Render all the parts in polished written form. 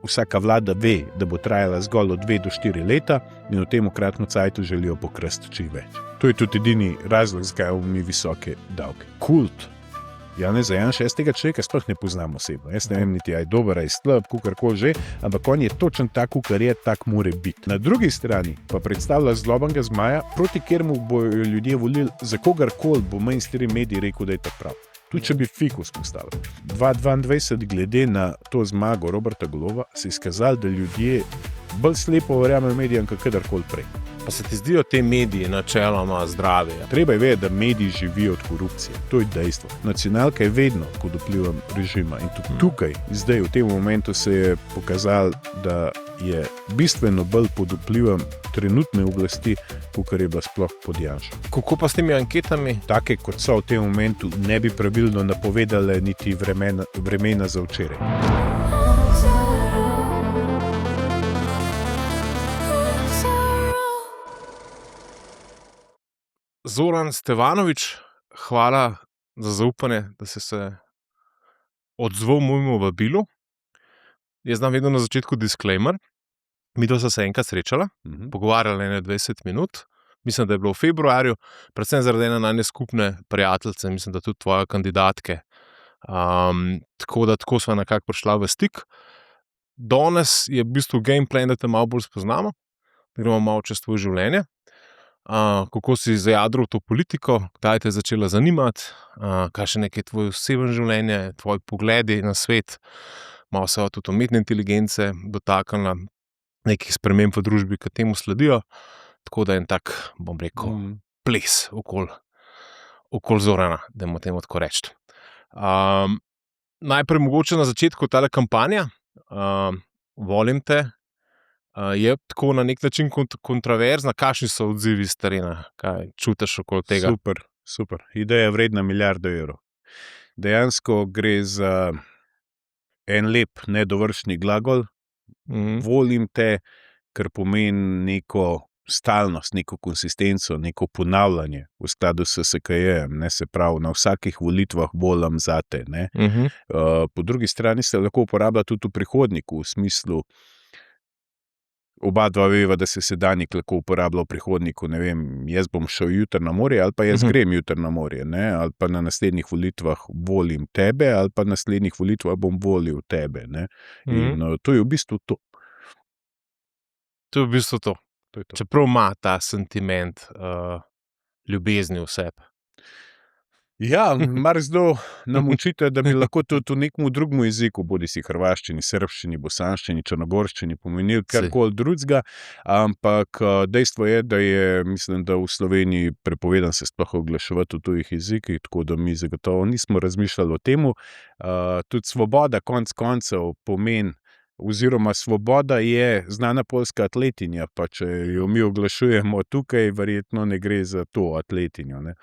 vsaka vlada ve, da bo trajala zgolj od 2 do 4 leta in v tem kratkem cajtu želijo pokrasti čim več. To je tudi edini razlog, zakaj imamo mi visoke davke. Kult Janeza Janše, jaz tega človeka sploh ne poznam osebno. Jaz ne vem niti, aj dober, aj slab, kakorkoli že, ampak on je točen tak, kakor je, tak mora biti. Na drugi strani pa predstavlja zlobnega zmaja, proti kateremu bojo ljudje volili za kogarkoli, bo mainstream medij rekel, da je to prav. Tudi če bi fikus postavili. 2022 glede na to zmago Roberta Goloba se je izkazalo, da ljudje bolj slepo verjamejo medijem, kot kadarkoli prej. Pa se ti zdijo te mediji načeloma zdravi? Treba je vedeti, da mediji živijo od korupcije. To je dejstvo. Nacionalka je vedno pod vplivom režima in tudi tukaj, zdaj v tem momentu se je pokazalo, da je bistveno bolj pod vplivom trenutne oblasti, kakor je bila sploh pod Janšo. Kako pa s temi anketami? Take, kot so v tem momentu, ne bi pravilno napovedale niti vremena za včeraj. Zoran Stevanović, hvala za zaupanje, da si se odzval mojemu vabilu. Jaz znam vedno na začetku disclaimer. Mi to se enkrat srečala, pogovarjala 20 minut. Mislim, da je bilo v februarju, predvsem zaradi ene najne skupne prijateljice, mislim, da tudi tvoje kandidatke. Tako sva nekako prišla v stik. Danes je v bistvu gameplay, da te malo bolj spoznamo, da gremo malo čez tvoje življenje. Kako si zajadral to politiko, kdaj te je začela zanimati, kaj še nekaj tvoje osebno življenje, tvoji pogledi na svet, malo se tudi umetne inteligence dotaknila, nekih sprememb v družbi, ki temu sledijo, tako da je en tak, bom rekel, ples okoli Zorana, da mu temu tako reči. Najprej mogoče na začetku tale kampanja, volim te, je tako na nek način kontraverzna. Kakšni so odzivi s terena? Kaj čutiš okoli tega? Super. Ideja je vredna milijardo evrov. Dejansko gre za en lep nedovršni glagol. Volim te, ker pomeni neko stalnost, neko konsistenco, neko ponavljanje v skladu s SKJ-jem, se pravi, na vsakih volitvah volim zate. Po drugi strani se lahko uporablja tudi v prihodniku, v smislu, oba dva veva, da se sedanjik lahko uporablja v prihodniku, ne vem, jaz bom šel jutri na morje ali pa jaz grem jutri na morje, ali pa na naslednjih volitvah volim tebe ali pa na naslednjih volitvah bom volil tebe. In to je v bistvu to. To je v bistvu to. Čeprav ima ta sentiment ljubezni v sebi. Ja, marsikdo nam očita, da bi lahko tudi v nekem drugem jeziku, bodisi hrvaščini, srbščini, bosanščini, črnogorščini, pomenili karkoli drugega, ampak dejstvo je, da je, mislim, da v Sloveniji prepovedan se sploh oglaševati v tujih jezikih, tako da mi zagotovo nismo razmišljali o temu. Tudi svoboda konec koncev pomeni, oziroma svoboda je znana poljska atletinja, pa če jo mi oglašujemo tukaj, verjetno ne gre za to atletinjo.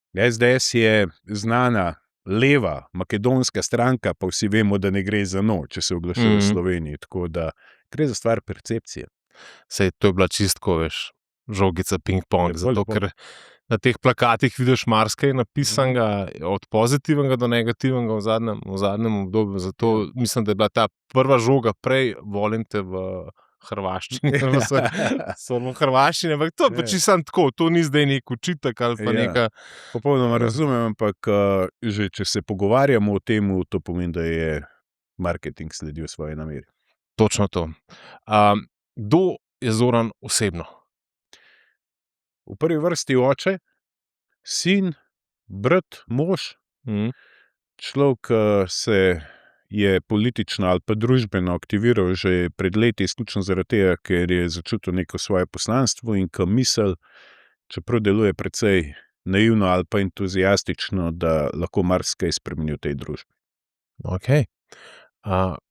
SDS je znana leva makedonska stranka, pa vsi vemo, da ne gre za če se oglašuje v Sloveniji, tako da gre za stvar percepcije. Sej, to je bila čistko, veš, žogica ping-pong, zato ker na teh plakatih vidiš marsikaj napisanega, od pozitivnega do negativnega v zadnjem obdobju, zato mislim, da je bila ta prva žoga prej, volim te v hrvaščini, v hrvaščini, ampak to pa čisto tako, to ni zdaj nek učitek ali pa neka... Popolnoma razumem, ampak že če se pogovarjamo o tem, to pomeni, da je marketing sledil svoje nameri. Točno to. Kdo je Zoran osebno? V prvi vrsti oče, sin, brat, mož, človek se je politično ali pa družbeno aktiviral že pred leti, izključno zaradi tega, ker je začutil neko svoje poslanstvo in misel, čeprav deluje precej naivno ali pa entuzijastično, da lahko marsikaj spremeni v tej družbi. Ok.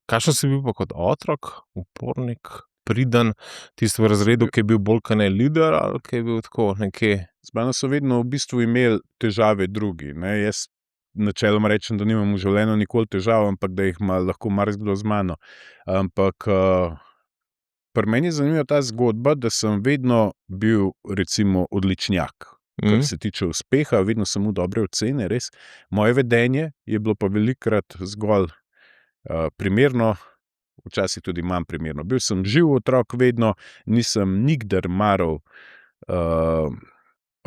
Kakšen si bil pa kot otrok, upornik, priden, tisti v razredu, ki je bil bolj kot ne lider ali ki je bil tako nekje? Z mano so vedno v bistvu imeli težave drugi. Jaz načeloma rečem, da nimam v življenju nikoli težav, ampak da jih ima lahko marsikdo z mano. Ampak pri meni je zanimiva ta zgodba, da sem vedno bil recimo odličnjak. Kar se tiče uspeha, vedno sem imel dobre ocene, res. Moje vedenje je bilo pa velikokrat zgolj primerno včasih tudi manj primerno. Bil sem živ otrok vedno, nisem nikdar maral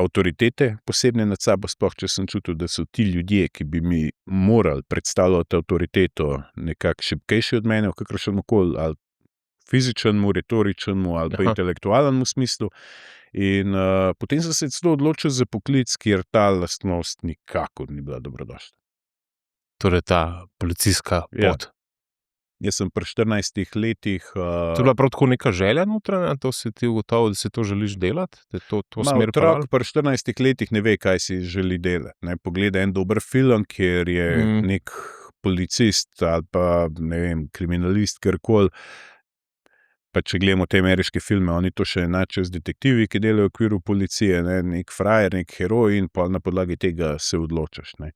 avtoritete posebne nad sabo, sploh če sem čutil, da so ti ljudje, ki bi mi morali predstavljati avtoriteto, nekako šibkejši od mene, v kakršnemkoli ali fizičnemu, retoričnemu ali pa intelektualnemu smislu. In potem sem se celo odločil za poklic, kjer ta lastnost nikakor ni bila dobrodošla. Torej ta policijska pot. Jaz sem pri 14 letih... To je bila prav tako neka želja notranja, to si ti ugotovil, da si to želiš delati? Da je to smer otrok pri 14 letih ne ve, kaj si želi delati. Ne, pogleda en dober film, kjer je nek policist ali pa, ne vem, kriminalist, kjerkoli. Pa če gledamo te ameriške filme, oni to še enačijo z detektivi, ki delajo v okviru policije, ne, nek frajer, nek heroj in pa na podlagi tega se odločaš. Ne.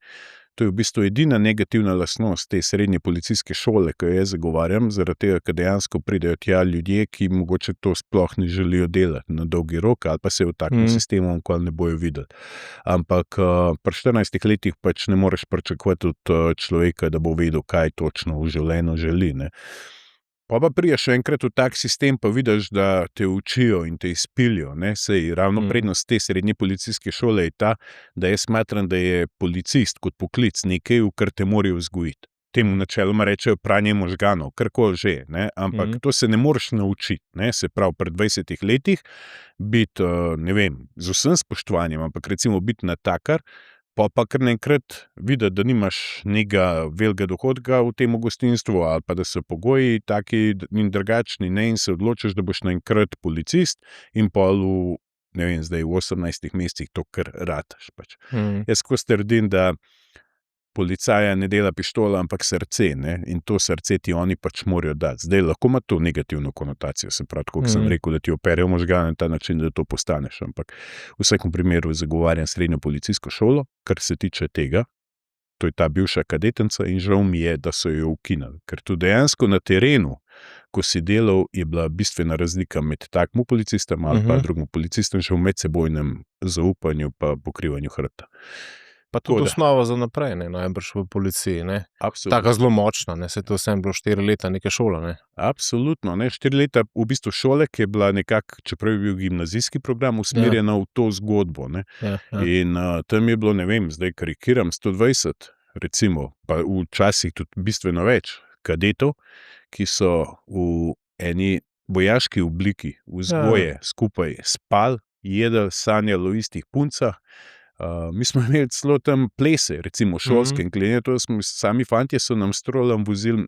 To je v bistvu edina negativna lastnost te srednje policijske šole, ki jo jaz zagovarjam, zaradi tega, ker dejansko pridejo tja ljudje, ki mogoče to sploh ne želijo delati na dolgi rok ali pa se v takem sistemu nikoli ne bojo videli. Ampak pri 14 letih pač ne moreš pričakovati od človeka, da bo vedel, kaj točno v življenju želi, ne. Pa priješ enkrat v tak sistem, pa vidiš, da te učijo in te izpilijo. Sej ravno prednost te srednje policijske šole je ta, da jaz smatram, da je policist kot poklic nekaj, v kar te morajo vzgojiti. Temu načeloma rečejo pranje možganov, karkoli že, ne? Ampak to se ne moreš naučiti. Ne? Se pravi, pri 20 letih biti, ne vem, z vsem spoštovanjem, ampak recimo biti natakar, pa kar naenkrat videti, da nimaš nekega velikega dohodka v tem gostinstvu ali pa da so pogoji taki in drugačni, ne, in se odločiš, da boš naenkrat policist in pol v, ne vem, zdaj v 18 mesecih to kar rataš. Pač. Jaz skozi trdim, da policaja ne dela pištola, ampak srce, ne, in to srce ti oni pač morajo dati. Zdaj lahko ima to negativno konotacijo, se pravi, kot sem rekel, da ti operejo možgane na ta način, da to postaneš, ampak v vsakem primeru zagovarjam srednjo policijsko šolo, kar se tiče tega, to je ta bivša kadetenca in žal mi je, da so jo ukinili, ker tu dejansko na terenu, ko si delal, je bila bistvena razlika med takmu policistom ali pa drugim policistom, že v medsebojnem zaupanju pa pokrivanju hrbta. Pa tudi osnova za naprej, ne, najbrž v policiji, ne. Absolutno. Taka zelo močna, ne, se to vsem bilo 4 leta neke šole, ne. Absolutno, ne, 4 leta v bistvu šole, ki je bila nekako, čeprav je bil gimnazijski program, usmerjena v to zgodbo, ne. Ja. In tam je bilo, ne vem, zdaj karikiram, 120, recimo, pa včasih tudi bistveno več kadetov, ki so v eni vojaški obliki vzgoje skupaj spali, jedli, sanjali o istih puncah. Mi smo imeli celo tam plese, recimo šolske, in glede na to, da smo sami fantje so nam s trolom vozili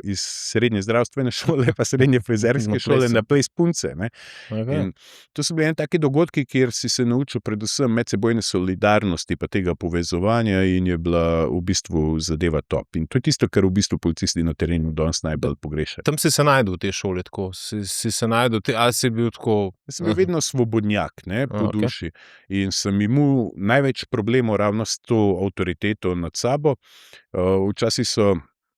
iz srednje zdravstvene šole pa srednje frizerske šole na ples punce. Ne? In to so bili taki dogodki, kjer si se naučil predvsem medsebojne solidarnosti pa tega povezovanja in je bila v bistvu zadeva top. In to je tisto, kar v bistvu policisti na terenu danes najbolj pogrešajo. Tam si se najdel v tej šoli tako? Si se najdel, ali si bil tako? Jaz sem bil vedno svobodnjak, ne, po duši. In sem imel največ problemov ravno s to avtoriteto nad sabo. Včasih so,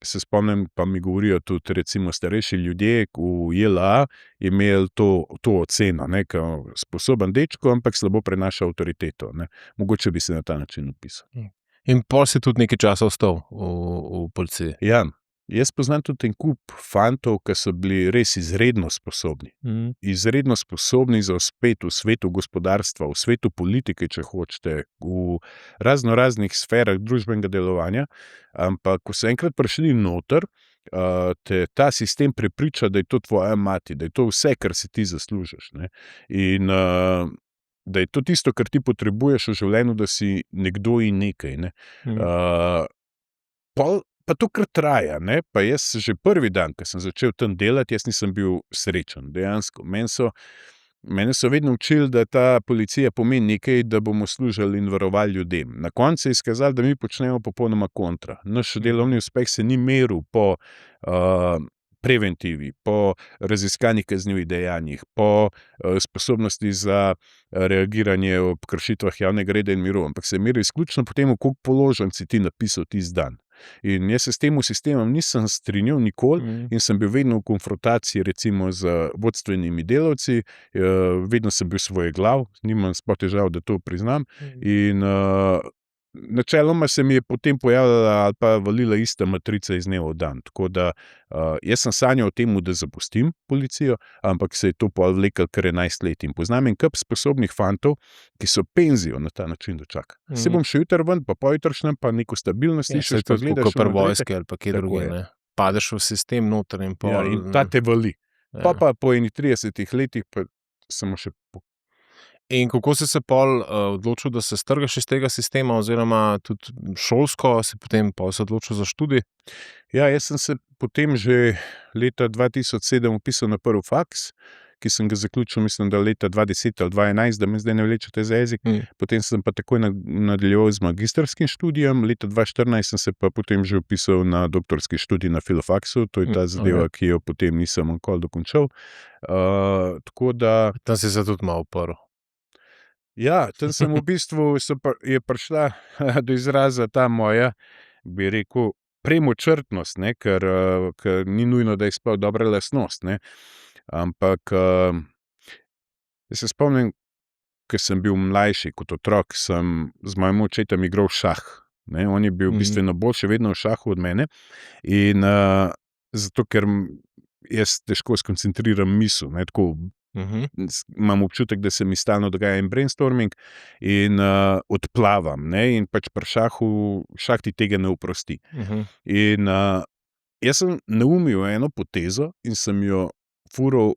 se spomnim, pa mi govorijo tudi recimo starejši ljudje v JLA, imeli to oceno, ne, kao sposoben dečko, ampak slabo prenaša avtoriteto. Ne. Mogoče bi se na ta način opisal. In pol si tudi nekaj časa ostal v policiji? Ja. Jaz poznam tudi en kup fantov, ki so bili res izredno sposobni. Izredno sposobni za uspet v svetu gospodarstva, v svetu politike, če hočete, v raznih sferah družbenega delovanja, ampak ko so enkrat prišli noter, te ta sistem prepriča, da je to tvoja mati, da je to vse, kar si ti zaslužiš. Ne? In da je to tisto, kar ti potrebuješ v življenju, da si nekdo in nekaj. Ne? Pa to kar traja, ne? Pa jaz že prvi dan, ko sem začel tam delati, jaz nisem bil srečen, dejansko. Mene so vedno učili, da ta policija pomeni nekaj, da bomo služili in varovali ljudem. Na koncu je izkazalo, da mi počnemo popolnoma kontra. Naš delovni uspeh se ni meril po preventivi, po raziskanih kaznivih dejanjih, po sposobnosti za reagiranje ob kršitvah javnega reda in miru, ampak se je meril izključno po tem, koliko položen si ti napisal tisti dan. In jaz se s tem sistemom nisem strinjal nikoli in sem bil vedno v konfrontaciji recimo z vodstvenimi delavci, vedno sem bil svojeglav, nimam sploh težav, da to priznam in načeloma se mi je potem pojavljala ali pa valila ista matrica iz dneva v dan. Tako da jaz sem sanjal o tem, da zapustim policijo, ampak se je to pol vlekel kar 11 let. In poznam en kup sposobnih fantov, ki so penzijo na ta način dočakali. Se bom še jutri ven, pa pojutrišnjem, pa neko stabilnost iščeš, pa gledaš. Kot vojske ali pa kje Tako druge, je. ne. Padeš v sistem noter in pol. Ja, in ta te vali. Ja. Pa po 30 letih pa samo še In kako si se pol odločil, da se strgaš iz tega sistema, oziroma tudi šolsko, si potem pol se odločil za študij? Ja, jaz sem se potem že leta 2007 vpisal na prvi faks, ki sem ga zaključil, mislim, da leta 2010 ali 2011, da me zdaj ne vlečete za jezik. Potem sem pa takoj nadaljeval z magistrskim študijem, leta 2014 sem se pa potem že vpisal na doktorski študij na filofaksu, to je ta zadeva, ki jo potem nisem nikoli dokončal. Tako da... Tam si se tudi malo uprl. Ja, tam sem v bistvu, je prišla do izraza ta moja, bi rekel, premočrtnost, ne, ker ni nujno, da je sploh dobra lastnost, ne. Ampak jaz se spomnim, ko sem bil mlajši kot otrok, sem z mojim očetom igral šah. Ne. On je bil bistveno boljši vedno v šahu od mene in zato, ker jaz težko skoncentriram misel, ne, tako imam občutek, da se mi stalno dogaja en brainstorming in odplavam, ne, in pač pri šah ti tega ne oprosti. In jaz sem naumil eno potezo in sem jo fural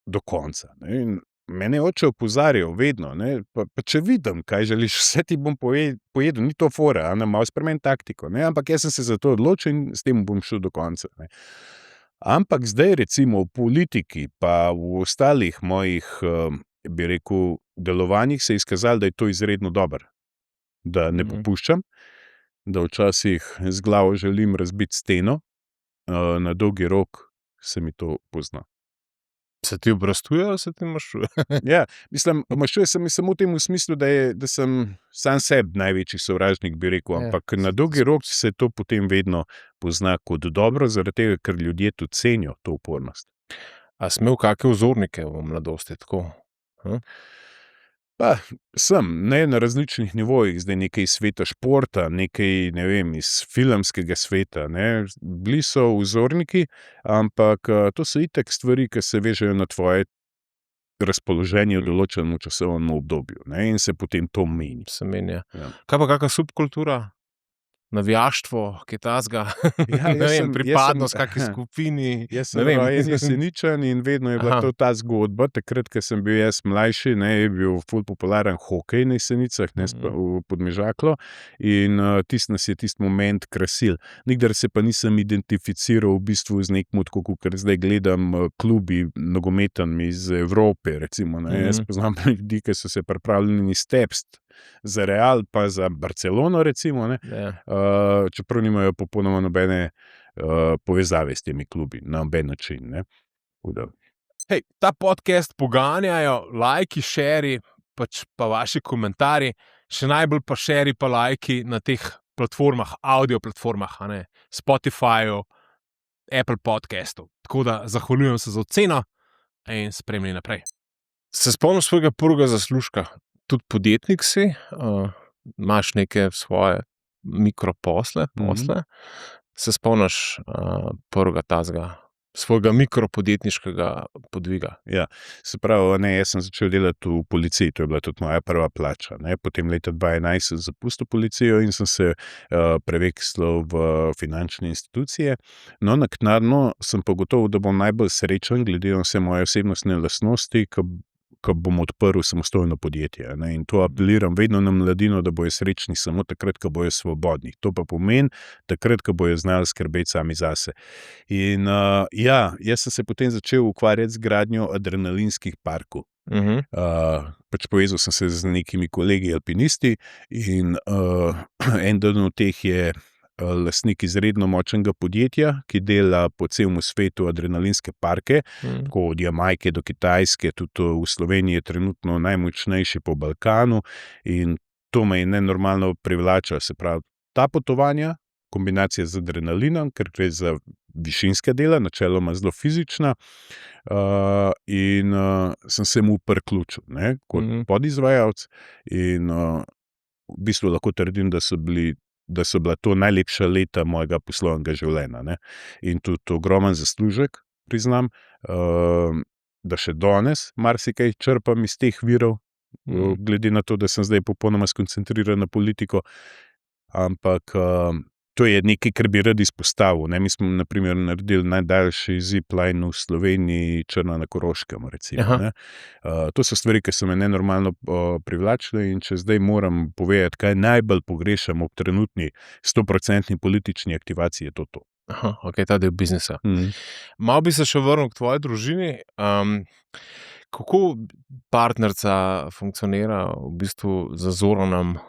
do konca, ne, in mene oče opozarjal vedno, ne, pa če vidim, kaj želiš, vse ti bom pojedel, ni to fora, malo spremeni taktiko, ne, ampak jaz sem se za to odločil in s tem bom šel do konca, ne. Ampak zdaj recimo v politiki pa v ostalih mojih, bi rekel, delovanjih se je izkazalo, da je to izredno dobro, da ne popuščam, da včasih z glavo želim razbiti steno, na dolgi rok se mi to pozna. Se ti obrastuje ali se ti mašuje? Ja, mislim, mašuje se mi samo v tem smislu, da sem sam sebi največji sovražnik, bi rekel, ampak na dolgi rok se to potem vedno pozna kot dobro, zaradi tega, ker ljudje tudi cenijo to upornost. A si imel kakšne vzornike v mladosti, tako? Pa sem, ne, na različnih nivojih, zdaj nekaj iz sveta športa, nekaj, ne vem, iz filmskega sveta, ne, bili so vzorniki, ampak to so itak stvari, ki se vežejo na tvoje razpoloženje v določenem časovnem obdobju, ne, in se potem to meni. Se menja. Ja. Kaj pa kakšna subkultura? Navijaštvo, kaj tasga? Ja, ne vem, pripadnost kakšni skupini. Jaz sem rojen Jeseničan in vedno je bila to ta zgodba. Takrat, ko sem bil jaz mlajši, ne, je bil ful popularen hokej na Jesenicah, ne, v Podmežaklo, in tisti nas je tisti moment krasil. Nikdar se pa nisem identificiral v bistvu z nekim, tako ker zdaj gledam klubi nogometan iz Evrope, recimo, ne. Jaz poznam ljudi, ki so se pripravljeni stepst za Real, pa za Barcelono, recimo, ne. Čeprav nimajo popolnoma nobene povezave s temi klubi, na noben način, ne. Hej, ta podcast poganjajo lajki, šeri, pač pa vaši komentarji, še najbolj pa šeri pa lajki na teh platformah, audio platformah, a ne, Spotifyju, Apple podcastu. Tako da zahvaljujem se za oceno in spremljaj naprej. Se spomnim svojega prvega zaslužka. Tudi podjetnik si, imaš neke svoje mikroposle, Se spomniš prvega tazga, svojega mikropodjetniškega podviga? Ja, se pravi, ne, jaz sem začel delati v policiji, to je bila tudi moja prva plača, ne, potem leta 2011 sem zapustil policijo in sem se prevekslal v finančne institucije. No, naknadno sem pa gotovo, da bom najbolj srečen, glede na vse moje osebnostne lastnosti, ko bom odprl samostojno podjetje, ne, in to apeliram vedno na mladino, da bojo srečni samo takrat, ko bojo svobodni. To pa pomeni takrat, ko bojo znali skrbeti sami zase. In ja, jaz sem se potem začel ukvarjati z gradnjo adrenalinskih parkov. Pač povezal sem se z nekimi kolegi alpinisti in eden od teh je lastnik izredno močnega podjetja, ki dela po celem svetu adrenalinske parke, tako od Jamajke do Kitajske, tudi v Sloveniji je trenutno najmočnejši po Balkanu in to me je nenormalno privlačilo, se pravi, ta potovanja, kombinacija z adrenalinom, ker gre za višinska dela, načeloma zelo fizična, in sem se mu priključil, ne, kot podizvajalec in v bistvu lahko trdim, da so bila to najlepša leta mojega poslovnega življenja, ne. In tudi ogromen zaslužek, priznam, da še danes marsikaj črpam iz teh virov, glede na to, da sem zdaj popolnoma skoncentriran na politiko, ampak to je nekaj, kar bi rad izpostavil, ne. Mi smo na primer naredili najdaljši zipline v Sloveniji, Črna na Koroškem, recimo, ne. To so stvari, ki so me nenormalno privlačile, in če zdaj moram povedati, kaj najbolj pogrešam ob trenutni 100% politični aktivaciji, je to. Aha, ok, ta del biznisa. Malo bi se še vrnil k tvoji družini. Kako partnerca funkcionira v bistvu z Zoranom,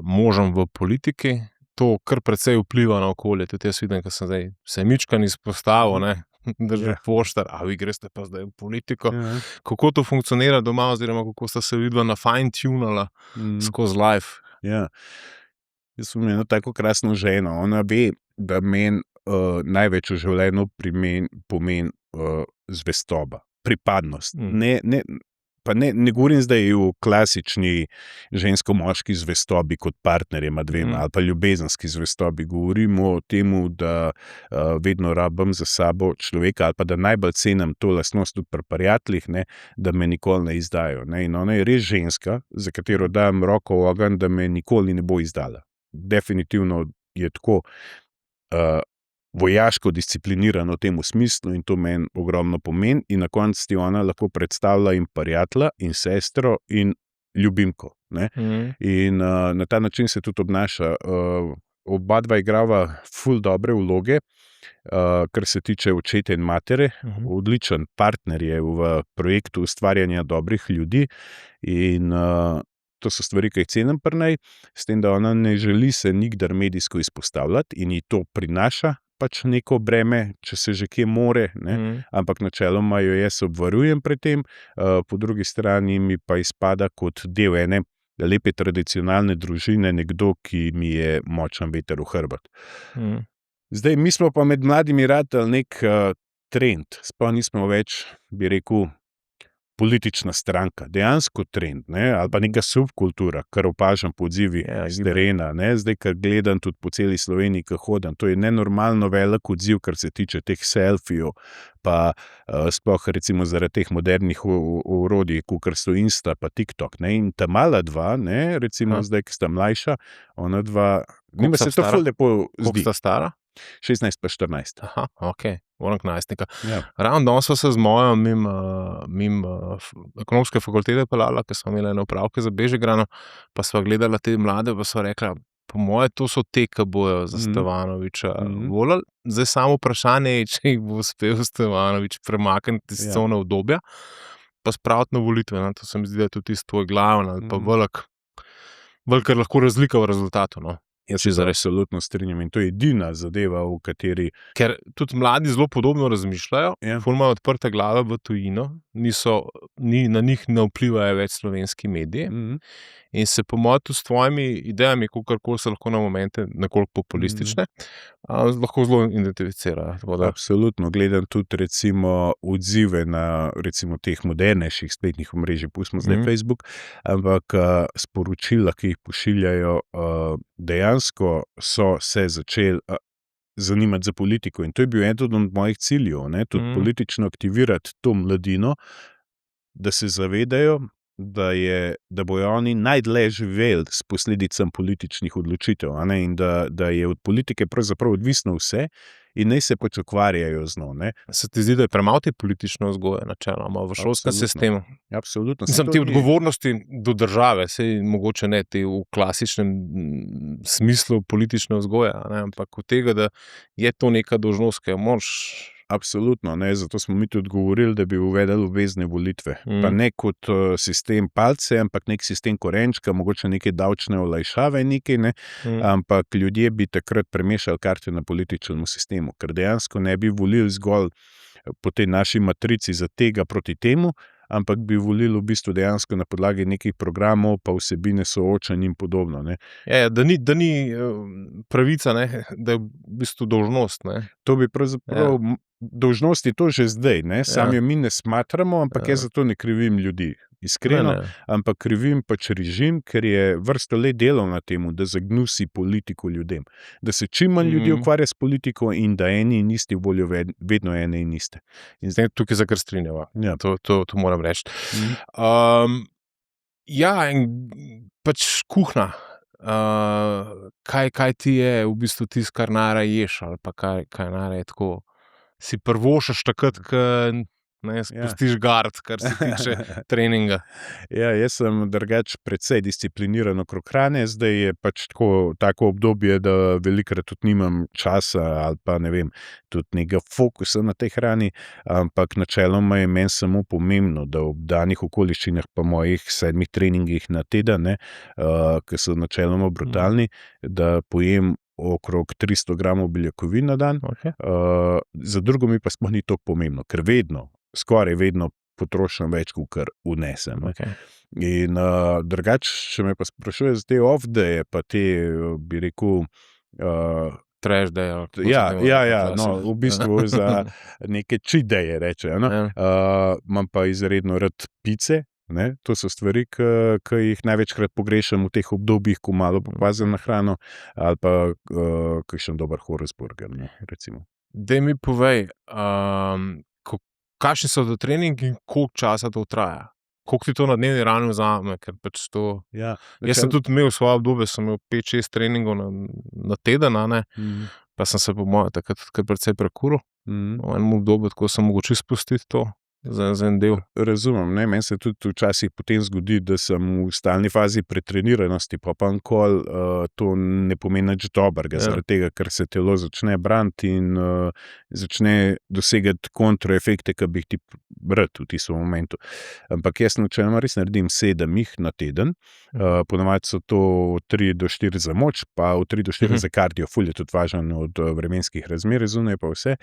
možem v politiki? To kar precej vpliva na okolje. Tudi jaz vidim, ko sem zdaj semičkan izpostavil, ne, da že poštar, a vi greste pa zdaj v politiko. Kako to funkcionira doma, oziroma kako sta se vidva na fine-tunala skozi life? Ja. Jaz sem eno tako krasno ženo. Ona ve, da meni največ v življenju pomeni zvestoba, pripadnost. Ne govorim zdaj o klasični žensko-moški zvestobi kot partnerjema dvema, ali pa ljubezenski zvestobi. Govorimo o temu, da vedno rabim za sabo človeka, ali pa da najbolj cenim to lastnost tudi pri prijateljih, ne, da me nikoli ne izdajo, ne. In ona je res ženska, za katero dam roko v ogenj, da me nikoli ne bo izdala. Definitivno je tako vojaško disciplinirano v tem smislu, in to meni ogromno pomeni, in na koncu ti ona lahko predstavlja in prijatelja, in sestro, in ljubimko, ne. In na ta način se tudi obnaša. Oba dva igrava ful dobre vloge, kar se tiče očeta in matere. Odličen partner je v projektu ustvarjanja dobrih ljudi, in to so stvari, ki jih cenim pri njej, s tem, da ona ne želi se nikdar medijsko izpostavljati in ji to prinaša pač neko breme, če se že kje more, ne, ampak načeloma jo jaz obvarujem pred tem, po drugi strani mi pa izpada kot del ene lepe tradicionalne družine nekdo, ki mi je močan veter v hrbet. Zdaj, mi smo pa med mladimi ratali nek trend, sploh nismo več, bi rekel, politična stranka, dejansko trend, ne, ali pa neka subkultura, kar opažam po odzivih iz terena, ne, zdaj, kar gledam tudi po celi Sloveniji, ko hodim, to je nenormalno velik odziv, kar se tiče teh selfijev, pa sploh recimo zaradi teh modernih orodij, kakor so Insta pa TikTok, ne, in ta mala dva, ne, recimo zdaj, ki sta mlajša, ona dva, njima se to ful lepo zdi. Koliko sta stara? 16 pa 14. Aha, ok, moram k najstnika. Ja. Ravno danes sva se z mojo mimo ekonomske fakultete pelala, ker smo imeli ene opravke za Bežigrano, pa sva gledala te mlade, pa sva rekla, po moje to so te, ki bojo za Stevanoviča volili. Zdaj samo vprašanje je, če jih bo uspel Stevanovič premakniti iz cone obdobja, pa spraviti na volitve, ne? To se mi zdi, da je tudi tisto tvoj glaven, ali pa velika lahko razlika v rezultatu, no. Jaz se absolutno strinjam, in to je edina zadeva, v kateri... Ker tudi mladi zelo podobno razmišljajo, ful imajo odprte glave v tujino, na njih ne vplivajo več slovenski mediji, in se po mojem tudi s tvojimi idejami, kakorkoli so lahko na momente nekoliko populistične, lahko zelo identificirajo. Absolutno, gledam tudi recimo odzive na recimo teh modernejših spletnih omrežij, pustimo zdaj Facebook, ampak sporočila, ki jih pošiljajo, dejansko so se začeli zanimati za politiko, in to je bil eden od mojih ciljev, ne, tudi politično aktivirati to mladino, da se zavedajo, da bojo oni najdlje živeli s posledicami političnih odločitev, a ne, in da je od politike pravzaprav odvisno vse in naj se pač ukvarjajo z njo, ne. Se ti zdi, da je premalo te politične vzgoje načeloma v šolskem sistemu? Absolutno. Mislim, te odgovornosti do države, saj mogoče ne te v klasičnem smislu politične vzgoje, ne, ampak od tega, da je to neka dolžnost, ki jo moraš... Absolutno, ne, zato smo mi tudi govorili, da bi uvedli obvezne volitve. Pa ne kot sistem palce, ampak nek sistem korenčka, mogoče neke davčne olajšave, nekaj, ne, ampak ljudje bi takrat premešali karte na političnem sistemu, ker dejansko ne bi volili zgolj po tej naši matrici za tega proti temu, ampak bi volili v bistvu dejansko na podlagi nekih programov, pa vsebine soočanj in podobno, ne. Ja, da ni pravica, ne, da je v bistvu dolžnost, ne. To bi pravzaprav dolžnost je to že zdaj, ne, sam jo mi ne smatramo, ampak jaz zato ne krivim ljudi. iskreno, Ne. ampak krivim pač režim, ker je vrsto let delal na tem, da zagnusi politiko ljudem. Da se čim manj ljudi ukvarja s politiko in da eni in isti volijo vedno ene in iste. In zdaj tukaj zakar strinjava. Ja. To moram reči. Ja, in pač kuhna. Kaj ti je v bistvu tisto, kar najraje ješ, ali pa kaj najraje tako si prvošaš takrat, ko spustiš gard, kar se tiče treninga. Ja, jaz sem drugače precej discipliniran okrog hrane, zdaj je pač tako obdobje, da velikokrat tudi nimam časa ali pa ne vem, tudi nekega fokusa na tej hrani, ampak načeloma je meni samo pomembno, da ob danih okoliščinah pa mojih 7 treningih na teden, ki so načeloma brutalni, da pojem okrog 300 gramov beljakovin na dan. Okay. Za drugo mi pa sploh ni to pomembno, ker skoraj vedno potrošim več, kot vnesem. Okay. In drugače, če me pa sprašuje za te off-daye, pa te, bi rekel, trash day. v bistvu za neke cheat daye rečejo. Imam pa izredno rad pice. Ne? To so stvari, ki jih največkrat pogrešam v teh obdobjih, ko malo popazim na hrano, ali pa kakšen dober Horasburger, recimo. Daj mi povej, kakšni so to treningi in koliko časa to traja? Koliko ti to na dnevni ravni vzame? Ker pač to... Ja, Jaz sem tudi imel svoje obdobje, sem imel 5-6 treningov na teden, pa sem se po mojem takrat precej prekuril. V enem obdobju, tako sem mogoče spustiti to za en del. Razumem, ne? Meni se tudi včasih potem zgodi, da sem v stalni fazi pretreniranosti, pa nikoli to ne pomeni nič dobrega, zaradi tega, ker se telo začne braniti in začne dosegati kontraefekte, ki bi jih ti rad v tistem momentu. Ampak jaz načeloma res naredim 7 jih na teden, ponavadi so to 3 do 4 za moč, pa 3 do 4 za kardio, ful je tudi važen od vremenskih razmer, zunaj pa vse.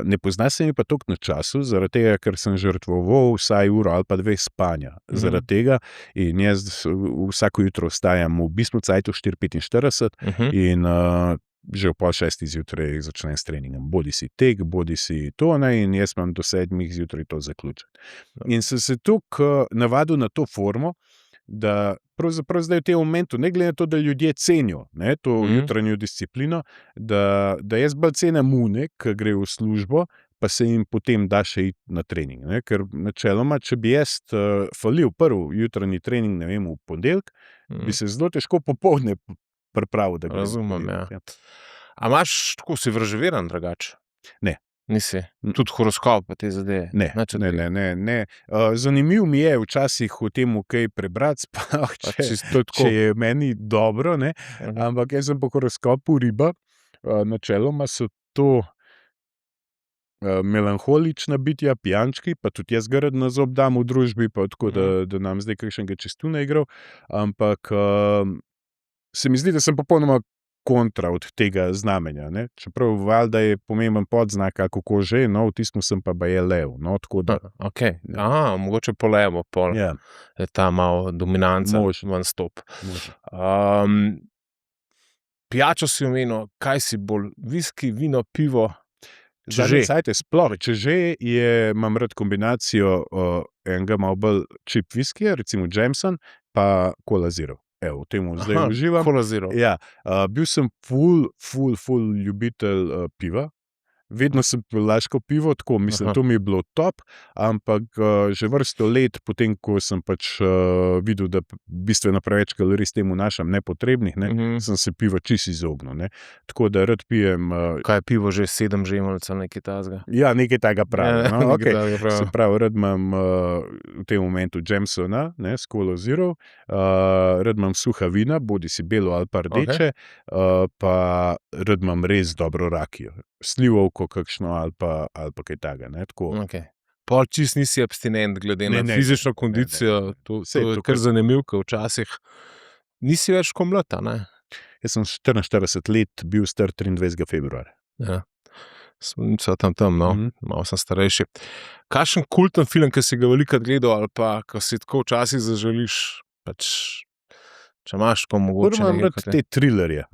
Ne pozna se mi pa toliko na času, zaradi tega, ker sem žrtvoval vsaj uro ali pa 2 spanja. Zaradi tega in jaz vsako jutro vstajam v bistvu cajtu 4:45 in že ob 5:30 zjutraj začnem s treningom. Bodi si tek, bodi si to, in jaz imam do 7 zjutraj to zaključen. In sem se toliko navadil na to formo, da pravzaprav zdaj v tem momentu, ne glede na to, da ljudje cenijo to jutranjo disciplino, da jaz bolj cenim une, ki gre v službo, pa se jim potem da še iti na trening. Ker načeloma, če bi jaz falil prvi jutranji trening, ne vem, v ponedeljek, bi se zelo težko popoldne pripravil, da grem. Razumem, ja. A imaš tako, si vrževiran drugače? Ne. Nisi? Tudi horoskop pa te zadeve? Ne. Zanimivo mi je včasih o tem kaj prebrati, če je meni dobro, ne? Ampak jaz sem po horoskopu riba, načeloma so to melanholična bitja, pijančki, pa tudi jaz ga rad na zob dam v družbi, pa tako, da nam zdaj kakšnega čestu ne igral, ampak se mi zdi, da sem popolnoma kontra od tega znamenja, ne? Čeprav valjda je pomemben podznak, kako že, v tistem sem pa baje lev, tako da... Okay. Mogoče po levo, je ta malo dominanca, ven stop. Pijačo si omenil, kaj si bolj, viski, vino, pivo? Če že imam rad kombinacijo enega malo bolj cheap viskija, recimo Jameson, pa Cola Zero. V tem zdaj uživam. Cola Zero. Ja, bil sem ful ljubitelj piva. Vedno sem pil laško pivo, tako mislim, to mi je bilo top, ampak že vrsto let, potem, ko sem pač videl, da bistveno preveč kalorij s tem vnašam nepotrebnih, sem se piva čisto izognil. Tako da rad pijem... Kaj je pivo že 7 žemelcev, nekaj tazga? Ja, nekaj tega pravi. Se pravi, rad imam v tem momentu Jamesona, s Cola Zero, rad imam suha vina, bodi si belo ali pa rdeče, pa rad imam res dobro rakijo. Slivovko kakšno ali pa kaj takega. Pol čist nisi abstinent glede na fizično kondicijo, to je kar zanimivo, ker včasih nisi več ko mlad, ne? Jaz sem 44 let bil star 23. februarja. Ja, sem tam, malo sem starejši. Kakšen kulten film, ki si ga velikokrat gledal ali pa, ko si tako včasih zaželiš, pač... Če imaš ko mogoče... Prvo imam rad te thrillerje.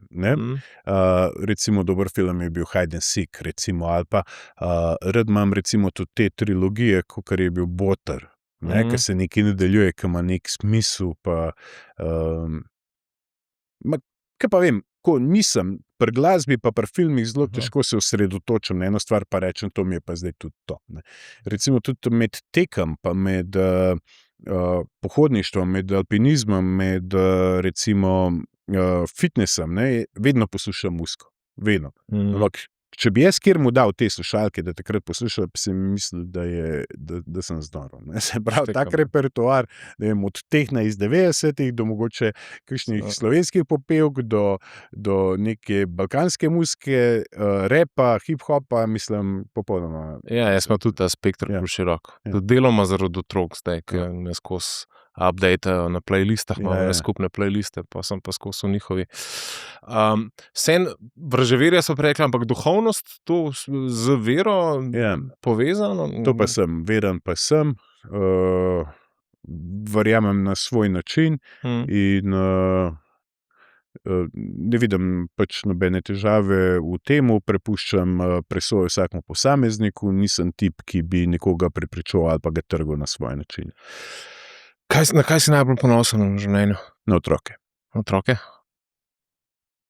Recimo dober film je bil Hide and Seek, recimo, ali pa rad imam recimo tudi te trilogije, kakor je bil Botar. ne, ki se nekaj nadaljuje, ki ima nek smisel, pa kaj pa vem, ko nisem pri glasbi pa pri filmih zelo težko se osredotočim na eno stvar, pa rečem, to mi je pa zdaj tudi to. Ne. Recimo tudi med tekem, pa med pohodništvom, med alpinizmom, med recimo fitnessom, ne, vedno poslušam muziko. Vedno. Ampak, če bi jaz kjermu dal te slušalke, da takrat poslušal, bi si mislil, da sem znoro. Se pravi, tak repertoar, ne vem, od tehna iz 90-ih do mogoče kakšnih slovenskih popevk, do neke balkanske muzike, repa, hip-hopa, mislim, popolnoma. Ja, jaz imam tudi ta spektr širok. Tudi deloma zaradi otrok zdaj, ki me skozi updateajo na playlistah, imamo skupne playliste, pa sem pa skozi v njihovi. Vraževerje so rekli, ampak duhovnost, to z vero povezano? To pa sem, veren pa sem, verjamem na svoj način in ne vidim pač nobene težave v temu, prepuščam presojo vsakemu posamezniku, nisem tip, ki bi nekoga prepričoval ali pa ga trgal na svoj način. Na kaj si najbolj ponosen v življenju? Na otroke. Otroke?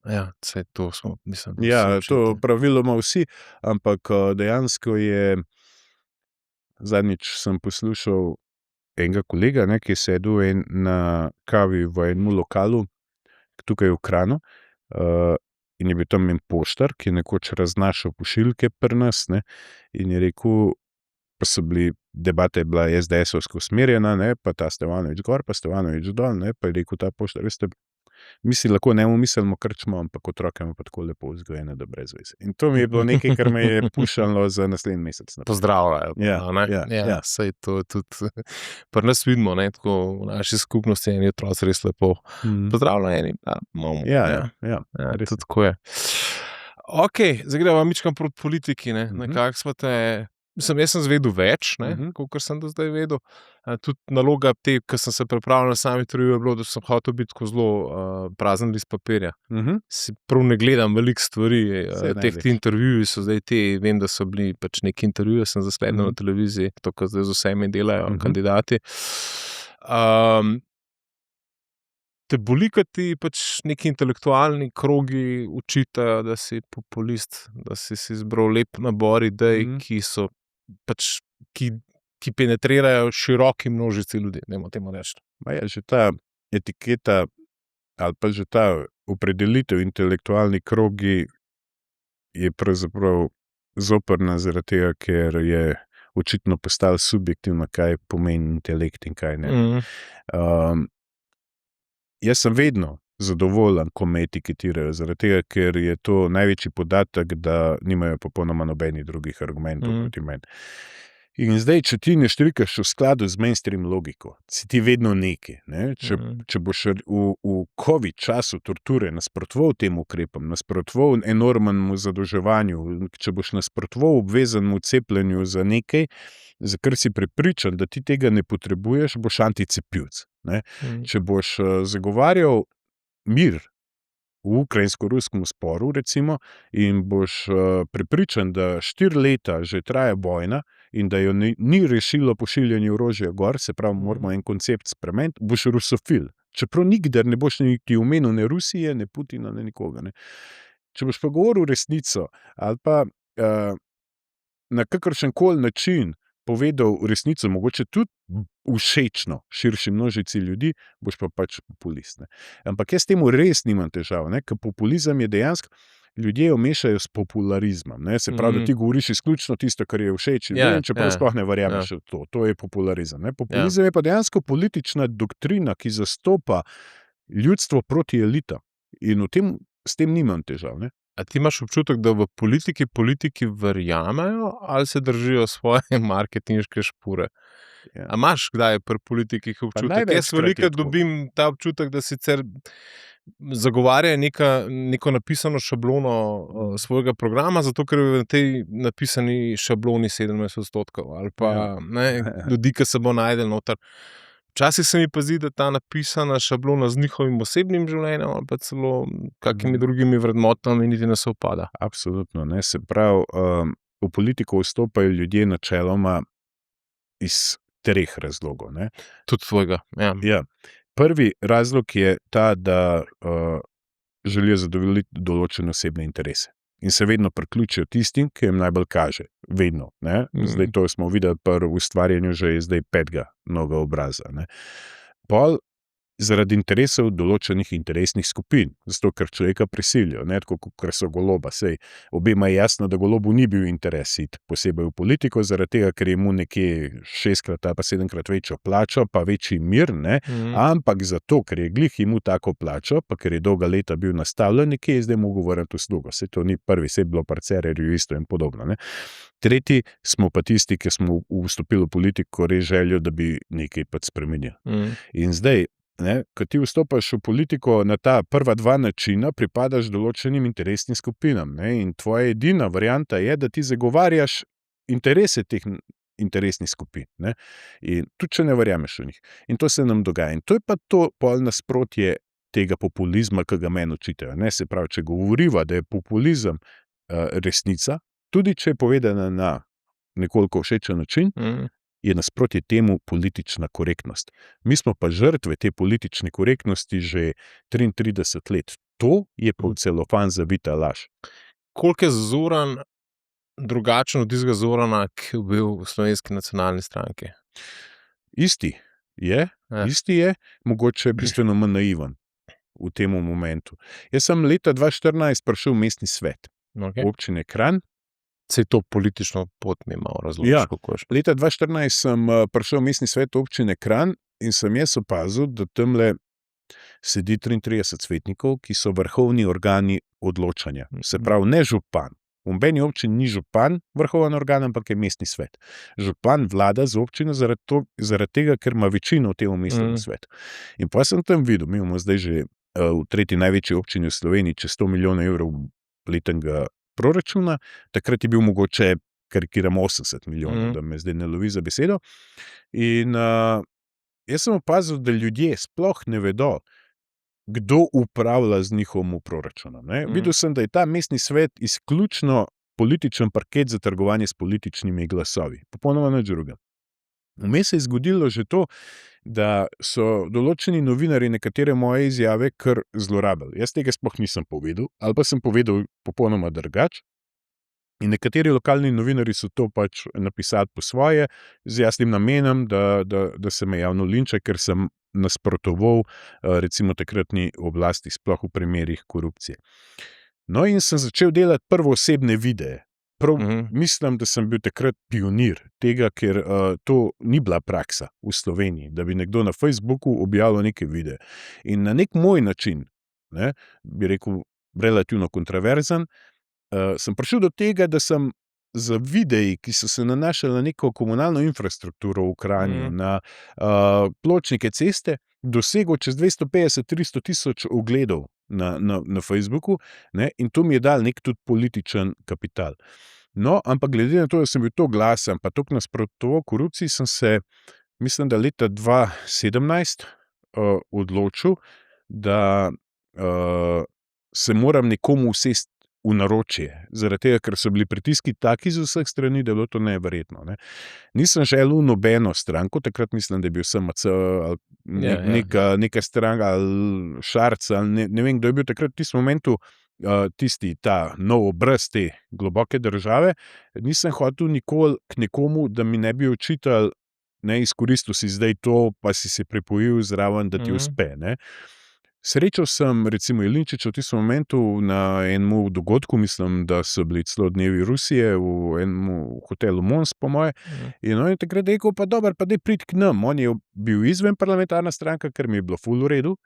Ja, vse to smo, mislim. Ja, to praviloma vsi, ampak dejansko je, zadnjič sem poslušal enega kolega, ne, ki je sedel na kavi v enem lokalu, tukaj v Kranju, in je bil tam en poštar, ki je nekoč raznašal pošiljke pri nas, ne, in je rekel, pa so bili, debata je bila SDS-ovsko usmerjena, ne, pa ta Stevanovič gor, pa Stevanovič dol, ne, pa je rekel ta poštar, veste, mi si lahko ne mislimo krčmo, ampak otroke imamo pa tako lepo vzgojene, da brez veze. In to mi je bilo nekaj, kar me je pušalo za naslednji mesec. Pozdravljajo. Ja. Sej to tudi pri nas vidimo, ne, tako v naši skupnosti eni otroci res lepo pozdravljajo eni. Ja, tudi tako je. Ok, zdaj gremo mičkam proti politiki, ne, nekako smo te. Jaz sem zvedel več, kakor sem do zdaj vedel. Tudi naloga te, ki sem se pripravljal na sami intervju, je bilo, da sem hotel biti tako zelo prazen list papirja. Si prav ne gledam veliko stvari, teh intervjuji so zdaj te, vem, da so bili pač neki intervjuji, sem zasledil na televiziji, to, kar zdaj z vsemi delajo kandidati. Te boli, kad ti pač neki intelektualni krogi učitajo, da si populist, da si izbral lep nabor idej, ki so pač, ki penetrirajo široki množici ljudi, dajmo temu reči. Že ta etiketa ali pa že ta opredelitev intelektualni krogi je pravzaprav zoprna zaradi tega, ker je očitno postalo subjektivno, kaj pomeni intelekt in kaj ne. Jaz sem vedno zadovoljen, ko me etiketirajo, zaradi tega, ker je to največji podatek, da nimajo popolnoma nobenih drugih argumentov proti meni. In zdaj, če ti ne štrikaš v skladu z mainstream logiko, si ti vedno nekaj. Ne? Če boš v COVID času torture nasprotoval tem ukrepom, nasprotoval enormnemu zadolževanju, če boš nasprotoval obveznemu cepljenju za nekaj, za kar si prepričan, da ti tega ne potrebuješ, boš anticepivec. Ne? Če boš zagovarjal mir v ukrajinsko-ruskem sporu, recimo, in boš prepričan, da 4 leta že traja vojna in da jo ni rešilo pošiljanje orožja gor, se pravi, moramo en koncept spremeniti, boš rusofil. Čeprav nikdar ne boš niti omenil ne Rusije, ne Putina, ne nikoga. Ne? Če boš pa govoril resnico ali pa na kakršenkoli način povedal resnico, mogoče tudi všečno širši množici ljudi, boš pa pač populist. Ne. Ampak jaz temu res nimam težav, ne, ker populizem je dejansko, ljudje jo mešajo s popularizmom. Ne. Se pravi, da ti govoriš izključno tisto, kar je všeč ljudem, čeprav sploh ne verjameš v to. To je popularizem. Ne. Populizem je pa dejansko politična doktrina, ki zastopa ljudstvo proti elitam. In s tem nimam težav. Ne. A ti imaš občutek, da v politiki verjamejo ali se držijo svoje marketinške špure? A imaš kdaj pri politikih občutek? Jaz velikokrat dobim ta občutek, da sicer zagovarja neko napisano šablono svojega programa, zato ker je v tej napisani šabloni 70% ali pa ljudi, ki se bo najdel noter. Včasih se mi pa zdi, da ta napisana šablona z njihovim osebnim življenjem ali pa celo kakimi drugimi vrednotami niti ne sovpada. Absolutno, ne. Se pravi, v politiko vstopajo ljudje načeloma iz 3 razlogov. Ne. Tudi tvojega. Ja. Ja. Prvi razlog je ta, da želijo zadovoljiti določene osebne interese. In se vedno priključijo tistim, ki jim najbolj kaže. Vedno. Ne. Zdaj to smo videli pri ustvarjanju že zdaj 5. novega obraza. Ne. Pol zaradi interesov določenih interesnih skupin, zato ker človeka prisilijo, ne, tako kot so Goloba. Sej obema je jasno, da Golobu ni bil interes iti posebej v politiko, zaradi tega, ker je mu nekje 6-krat ali pa 7-krat večjo plačo, pa večji mir, ne, ampak zato, ker je glih imel tako plačo, pa ker je dolga leta bil nastavljen nekje, je zdaj mogel vrniti uslugo. Sej to ni prvi, sej bilo pri Cererju isto in podobno. Ne. Tretji smo pa tisti, ki smo vstopili v politiko res željo, da bi nekaj pač spremenili. In zdaj, ne, ko ti vstopaš v politiko na ta prva 2 načina, pripadaš določenim interesnim skupinam, ne, in tvoja edina varianta je, da ti zagovarjaš interese teh interesnih skupin, ne, in tudi če ne verjameš v njih. In to se nam dogaja. In to je pa to pol nasprotje tega populizma, ki ga meni očitajo, ne. Se pravi, če govoriva, da je populizem resnica, tudi če je povedana na nekoliko všečen način, je nasprotje temu politična korektnost. Mi smo pa žrtve te politične korektnosti že 33 let. To je pa celofan zavita laž. Koliko je Zoran drugačen od tistega Zorana, ki je bil v Slovenski nacionalni stranki? Isti je, mogoče bistveno manj naiven v tem momentu. Jaz sem leta 2014 prišel v mestni svet občine Kranj. Se to politično pot mi malo razložiš, Ja. kako je. Leta 2014 sem prišel v mestni svet občine Kranj in sem jaz opazil, da tamle sedi 33 svetnikov, ki so vrhovni organi odločanja. Se pravi, ne župan. V nobeni občini ni župan vrhoven organ, ampak je mestni svet. Župan vlada z občino zaradi tega, ker ima večino v tem mestnem svetu. In pa sem tam videl, mi imamo zdaj že v 3. največji občini v Sloveniji čez 100 milijonov evrov letnega proračuna, takrat je bil mogoče, karikiram, 80 milijonov, da me zdaj ne lovi za besedo. In jaz sem opazil, da ljudje sploh ne vedo, kdo upravlja z njihovim proračunom. Videl sem, da je ta mestni svet izključno političen parket za trgovanje s političnimi glasovi. Popolnoma nič drugega. Vmes se je zgodilo že to, da so določeni novinarji nekatere moje izjave kar zlorabili. Jaz tega sploh nisem povedal, ali pa sem povedal popolnoma drugače. In nekateri lokalni novinarji so to pač napisali po svoje, z jasnim namenom, da se me javno linča, ker sem nasprotoval recimo takratni oblasti, sploh v primerih korupcije. No, in sem začel delati prvoosebne videe. Mislim, da sem bil takrat pionir tega, ker to ni bila praksa v Sloveniji, da bi nekdo na Facebooku objavil neke videe. In na nek moj način, ne, bi rekel, relativno kontroverzen, sem prišel do tega, da sem z videi, ki so se nanašali na neko komunalno infrastrukturo v Kranju, na pločnike ceste, dosegel čez 250-300 tisoč ogledov na Facebooku, ne, in to mi je dal nek tudi političen kapital. No, ampak glede na to, da sem bil to glasen, pa toliko nasprotoval korupciji, sem se, mislim, da leta 2017 odločil, da se moram nekomu usesti v naročje, zaradi tega, ker so bili pritiski taki z vseh strani, da je bilo to neverjetno. Ne. Nisem želel nobeno stranko, takrat mislim, da je bil SMC ali neka stranka ali Šarc, ali ne vem, kdo je bil takrat v tistem momentu ta nov obraz te globoke države. Nisem hotel nikoli k nekomu, da mi ne bi očitali, ne, izkoristil si zdaj to, pa si se pripojil zraven, da ti uspe, ne. Srečal sem recimo Jelinčiča v tistem momentu na enem dogodku, mislim, da so bili celo dnevi Rusije v enem hotelu Mons, po moje. In on je takrat rekel, pa dobro, pa daj pridi k nam. On je bil izven parlamentarna stranka, ker mi je bilo ful v redu.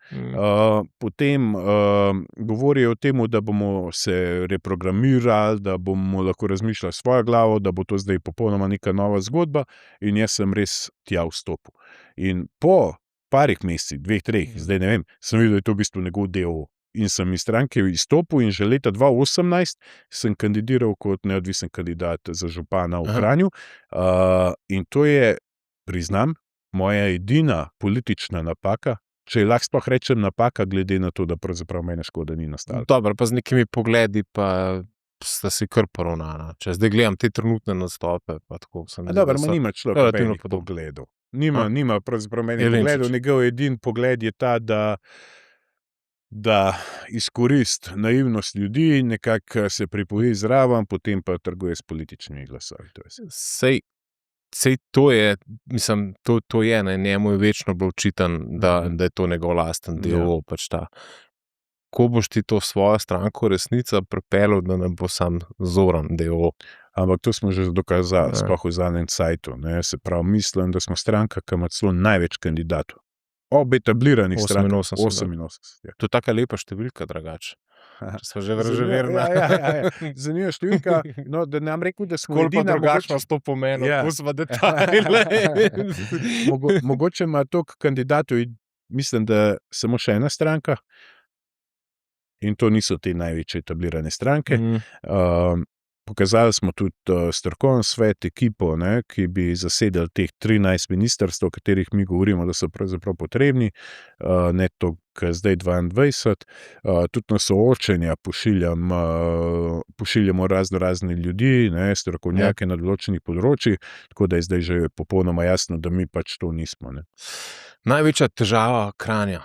Potem govorijo o tem, da bomo se reprogramirali, da bomo lahko razmišljali svojo glavo, da bo to zdaj popolnoma neka nova zgodba, in jaz sem res tja vstopil. In po parih mesecih, 2-3, zdaj ne vem, sem videl, da je to v bistvu njegov del. In sem iz stranke izstopil in že leta 2018 sem kandidiral kot neodvisen kandidat za župana v Kranju. In to je, priznam, moja edina politična napaka, če lahko sploh rečem napaka, glede na to, da pravzaprav mene škoda ni nastalo. Dobro, pa z nekimi pogledi pa sta si kar poravnana. Če zdaj gledam te trenutne nastope, pa tako sem... Dobro, ma nima človek nobenih pogledov. Nima pravzaprav meni Jelenčič. pogledov. Njegov edini pogled je ta, da izkoristi naivnost ljudi, nekako se pripoji zraven, potem pa trguje s političnimi glasovi. To je vse. Sej to je, mislim, to je, ne, njemu je večno bilo očitano, da je to njegov lasten del, pač ta. Ko boš ti to svojo stranko resnica pripeljal, da ne bo sam Zoran del. Ampak to smo že dokazali, sploh v zadnjem cajtu. Se pravi, mislim, da smo stranka, ki ima celo največ kandidatov. Ob etabliranih strankah. 88. To je taka lepa številka, drugače. Smo že vraževerni. Ja. Zanimiva številka. No, da nam rekel, da smo edina. Drugačno s to pomenil, pustimo detajle. Mogoče ima toliko kandidatov, mislim, da samo še ena stranka. In to niso te največje etablirane stranke. Pokazali smo tudi strokovni svet, ekipo, ki bi zasedali teh 13 ministrstv, o katerih mi govorimo, da so pravzaprav potrebni, ne to, kar zdaj 22. Tudi na soočenja pošiljamo razne ljudi, strokovnjake na določenih področjih, tako da je zdaj že popolnoma jasno, da mi pač to nismo. Največja težava Kranja.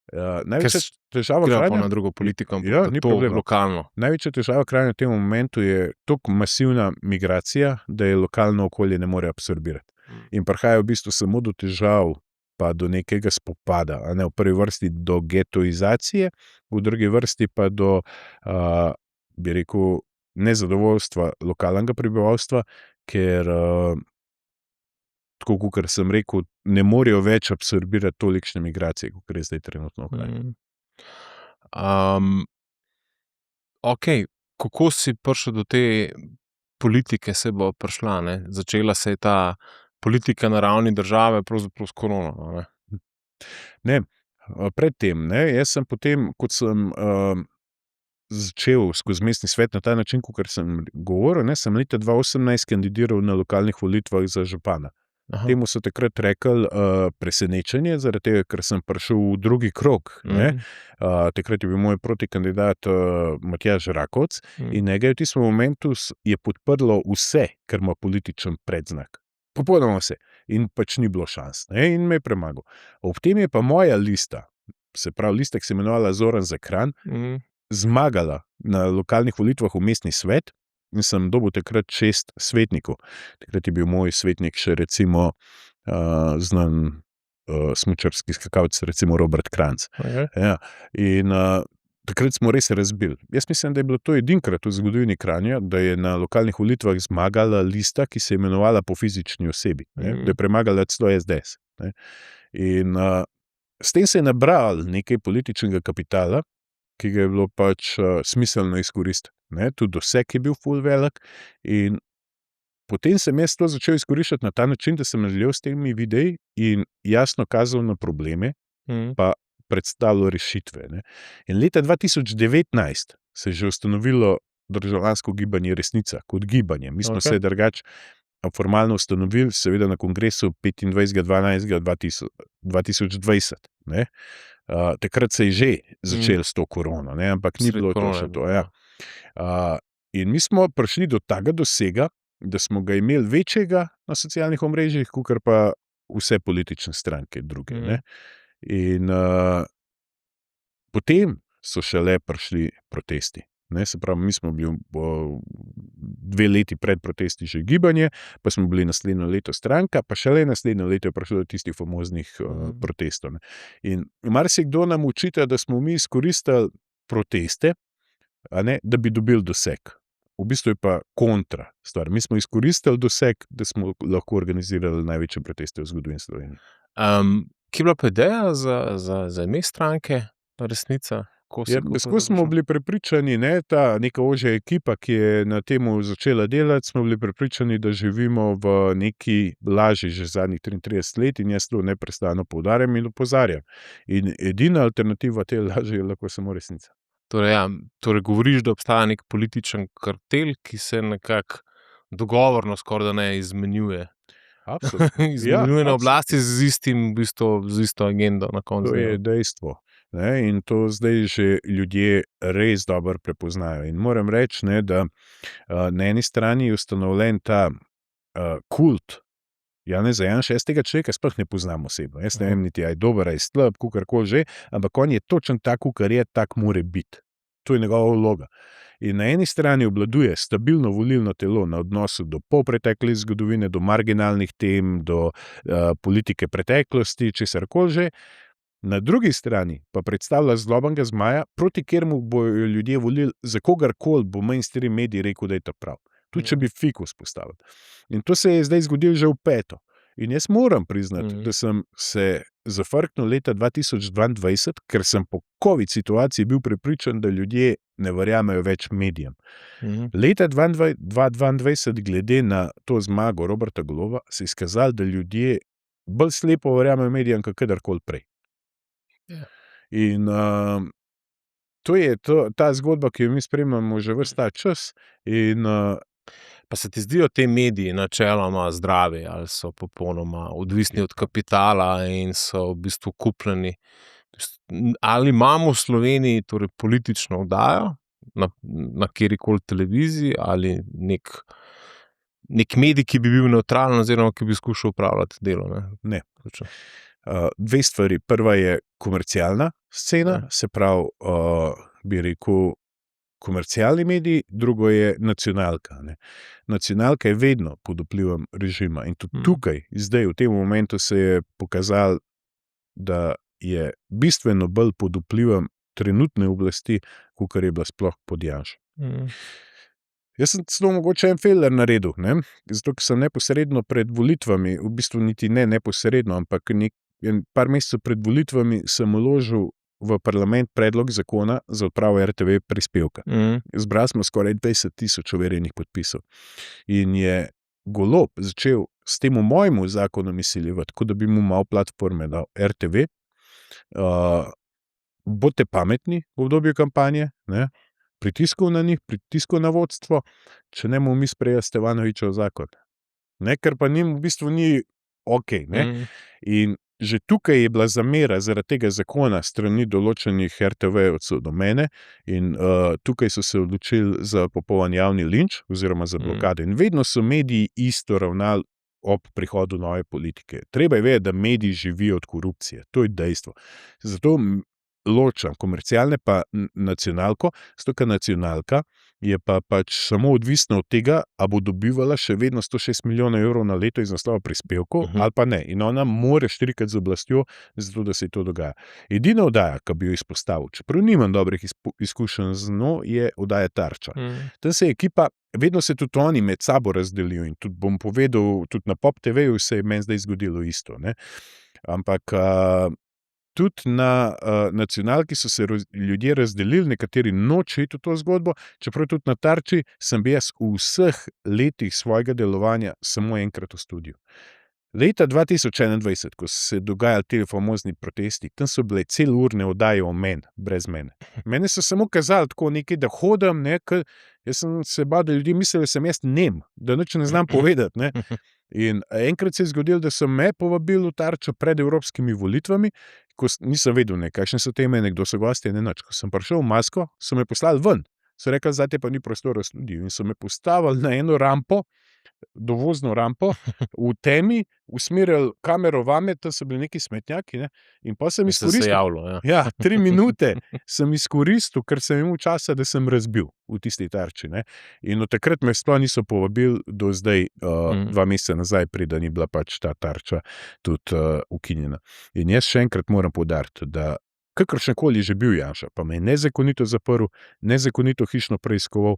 Največja težava Kranja na drugo politiko, ni to lokalno. Največja težava Kranja v tem momentu je toliko masivna migracija, da je lokalno okolje ne more absorbirati. In prihaja v bistvu samo do težav, pa do nekega spopada. V prvi vrsti do getoizacije, v drugi vrsti pa do, bi rekel, nezadovoljstva lokalnega prebivalstva, ker tako, kot sem rekel, ne morejo več absorbirati tolikšne migracije, kot je zdaj trenutno v Kranju. Ok, kako si prišel do te politike, se bo prišla, ne? Začela se je ta politika na ravni države, pravzaprav s korono, ne? Ne, predtem, jaz sem potem, kot sem začel skozi mestni svet na ta način, kot sem govoril, sem leta 2018 kandidiral na lokalnih volitvah za župana. Temu so takrat rekli presenečenje, zaradi tega, ker sem prišel v drugi krog. Takrat je bil moj protikandidat Matjaž Rakovec in njega v tistem momentu je podprlo vse, kar ima političen predznak. Popolnoma vse. In pač ni bilo šans. In me je premagal. Ob tem je pa moja lista, se pravi lista, ki se imenovala Zoran za Kranj, zmagala na lokalnih volitvah v mestni svet. In sem dobil takrat 6 svetnikov. Takrat je bil moj svetnik še recimo znan smučarski skakalec, recimo Robert Kranjc. Ja. In takrat smo res razbili. Jaz mislim, da je bilo to edinkrat v zgodovini Kranja, da je na lokalnih volitvah zmagala lista, ki se je imenovala po fizični osebi. Da je premagala celo SDS. In s tem se je nabral nekaj političnega kapitala, ki ga je bilo pač smiselno izkoristiti. Tudi doseg je bil ful velik in potem sem jaz to začel izkoriščati na ta način, da sem nadaljeval s temi videi in jasno kazal na probleme, pa predstavljal rešitve. In leta 2019 se je že ustanovilo državljansko gibanje Resnica kot gibanje. Mi smo se drugače formalno ustanovili, seveda na kongresu 25.12.2020. Takrat se je že začel s to korono, ampak ni bilo to še to. Ja. In mi smo prišli do tega dosega, da smo ga imeli večjega na socialnih omrežjih, kakor pa vse politične stranke druge. In potem so šele prišli protesti. Se pravi, mi smo bili 2 leti pred protesti že gibanje, pa smo bili naslednjo leto stranka, pa šele naslednjo leto je prišlo do tistih famoznih protestov. In marsikdo nam očita, da smo mi izkoristili proteste, da bi dobili doseg. V bistvu je pa kontra stvar. Mi smo izkoristili doseg, da smo lahko organizirali največje proteste v zgodovini Slovenije. Kje je bila pa ideja za ime stranke Resnica? Tako smo bili prepričani, ta neka ožja ekipa, ki je na temu začela delati, smo bili prepričani, da živimo v neki laži že zadnjih 33 let in jaz to neprestano poudarjam in opozarjam. In edina alternativa te laži je lahko samo resnica. Torej govoriš, da obstaja nek političen kartel, ki se nekako dogovorno skoraj da ne izmenjuje. Absolutno. Izmenjuje na oblasti z isto agendo na koncu. To je dejstvo. In to zdaj že ljudje res dobro prepoznajo. In moram reči, da na eni strani je ustanovljen ta kult Janeza Janša, jaz tega človeka sploh ne poznam osebno. Jaz ne vem niti, je dober, je slab, kakorkoli že, ampak on je točen tak, kakor je, tak mora biti. To je njegova vloga. In na eni strani obvladuje stabilno volilno telo na odnosu do polpretekle zgodovine, do marginalnih tem, do politike preteklosti, česarkoli že. Na drugi strani pa predstavlja zlobnega zmaja, proti kateremu bojo ljudje volili za kogarkoli, bo mainstream medij rekel, da je to prav. Tudi če bi fikus postavili. In to se je zdaj zgodilo že v 5. In jaz moram priznati, da sem se zafrknil leta 2022, ker sem po COVID situaciji bil prepričan, da ljudje ne verjamejo več medijem. Leta 2022, glede na to zmago Roberta Goloba, se je izkazalo, da ljudje bolj slepo verjamejo medijem, kot kadarkoli prej. In to je ta zgodba, ki jo mi spremljamo že ves ta čas. In pa se ti zdijo te mediji načeloma zdravi ali so popolnoma odvisni od kapitala in so v bistvu kupljeni? Ali imamo v Sloveniji torej politično oddajo na kjerikoli televiziji ali nek medij, ki bi bil nevtralen oziroma ki bi skušal upravljati delo? Ne. Dve stvari. Prva je komercialna scena, se pravi, bi rekel, komercialni mediji, drugo je nacionalka. Nacionalka je vedno pod vplivom režima in tudi tukaj, zdaj v tem momentu se je pokazalo, da je bistveno bolj pod vplivom trenutne oblasti, kakor je bila sploh pod Janšo. Jaz sem celo mogoče en fejler naredil, zato ker sem neposredno pred volitvami, v bistvu niti ne neposredno, ampak par mesecev pred volitvami sem vložil v parlament predlog zakona za odpravo RTV prispevka. Zbrali smo skoraj 20,000 overjenih podpisov. In je Golob začel s tem mojemu zakonu izsiljevati, tako da bi mu malo platforme dal. RTV, bodite pametni v obdobju kampanje, pritiskal na njih, pritiskal na vodstvo, če ne bomo mi sprejeli Stevanovićev zakon. Ker pa njim v bistvu ni okej. In že tukaj je bila zamera zaradi tega zakona strani določenih RTV-ovcev do mene in tukaj so se odločili za popoln javni linč oziroma za blokado. In vedno so mediji isto ravnali ob prihodu nove politike. Treba je vedeti, da mediji živijo od korupcije. To je dejstvo. Zato ločam komercialne pa nacionalko, zato ker nacionalka je pa pač samo odvisna od tega, a bo dobivala še vedno 106 milijonov evrov na leto iz naslova prispevkov ali pa ne. In ona mora štrikati z oblastjo, zato da se to dogaja. Edina oddaja, ki bi jo izpostavil, čeprav nimam dobrih izkušenj z njo, je oddaja Tarča. Tam se je ekipa, vedno se tudi oni med sabo razdelijo in tudi bom povedal, tudi na Pop TV-ju se je meni zdaj zgodilo isto. Ampak tudi na nacionalki so se ljudje razdelili, nekateri nočejo iti v to zgodbo, čeprav tudi na Tarči sem bil jaz v vseh letih svojega delovanja samo enkrat v studiu. Leta 2021, ko so se dogajali ti famozni protesti, tam so bile celurne oddaje o meni, brez mene. Mene so samo kazali tako nekaj, da hodim, ker jaz sem se bal, da ljudje mislijo, da sem jaz nem, da nič ne znam povedati. In enkrat se je zgodilo, da so me povabili v Tarčo pred evropskimi volitvami, ko nisem vedel, kakšne so teme, kdo so gostje, nič. Ko sem prišel v masko, so me poslali ven. So rekli, zdaj pa ni prostora v studiu. In so me postavili na eno rampo, dovozno rampo, v temi, usmerili kamero vame, tam so bili neki smetnjaki, in pa sem izkoristil. 3 minute sem izkoristil, ker sem imel časa, da sem razbil v tisti Tarči. In od takrat me sploh niso povabili do zdaj, 2 meseca nazaj, preden je bila pač ta Tarča tudi ukinjena. In jaz še enkrat moram poudariti, da kakršnekoli že bil Janša, pa me je nezakonito zaprl, nezakonito hišno preiskoval,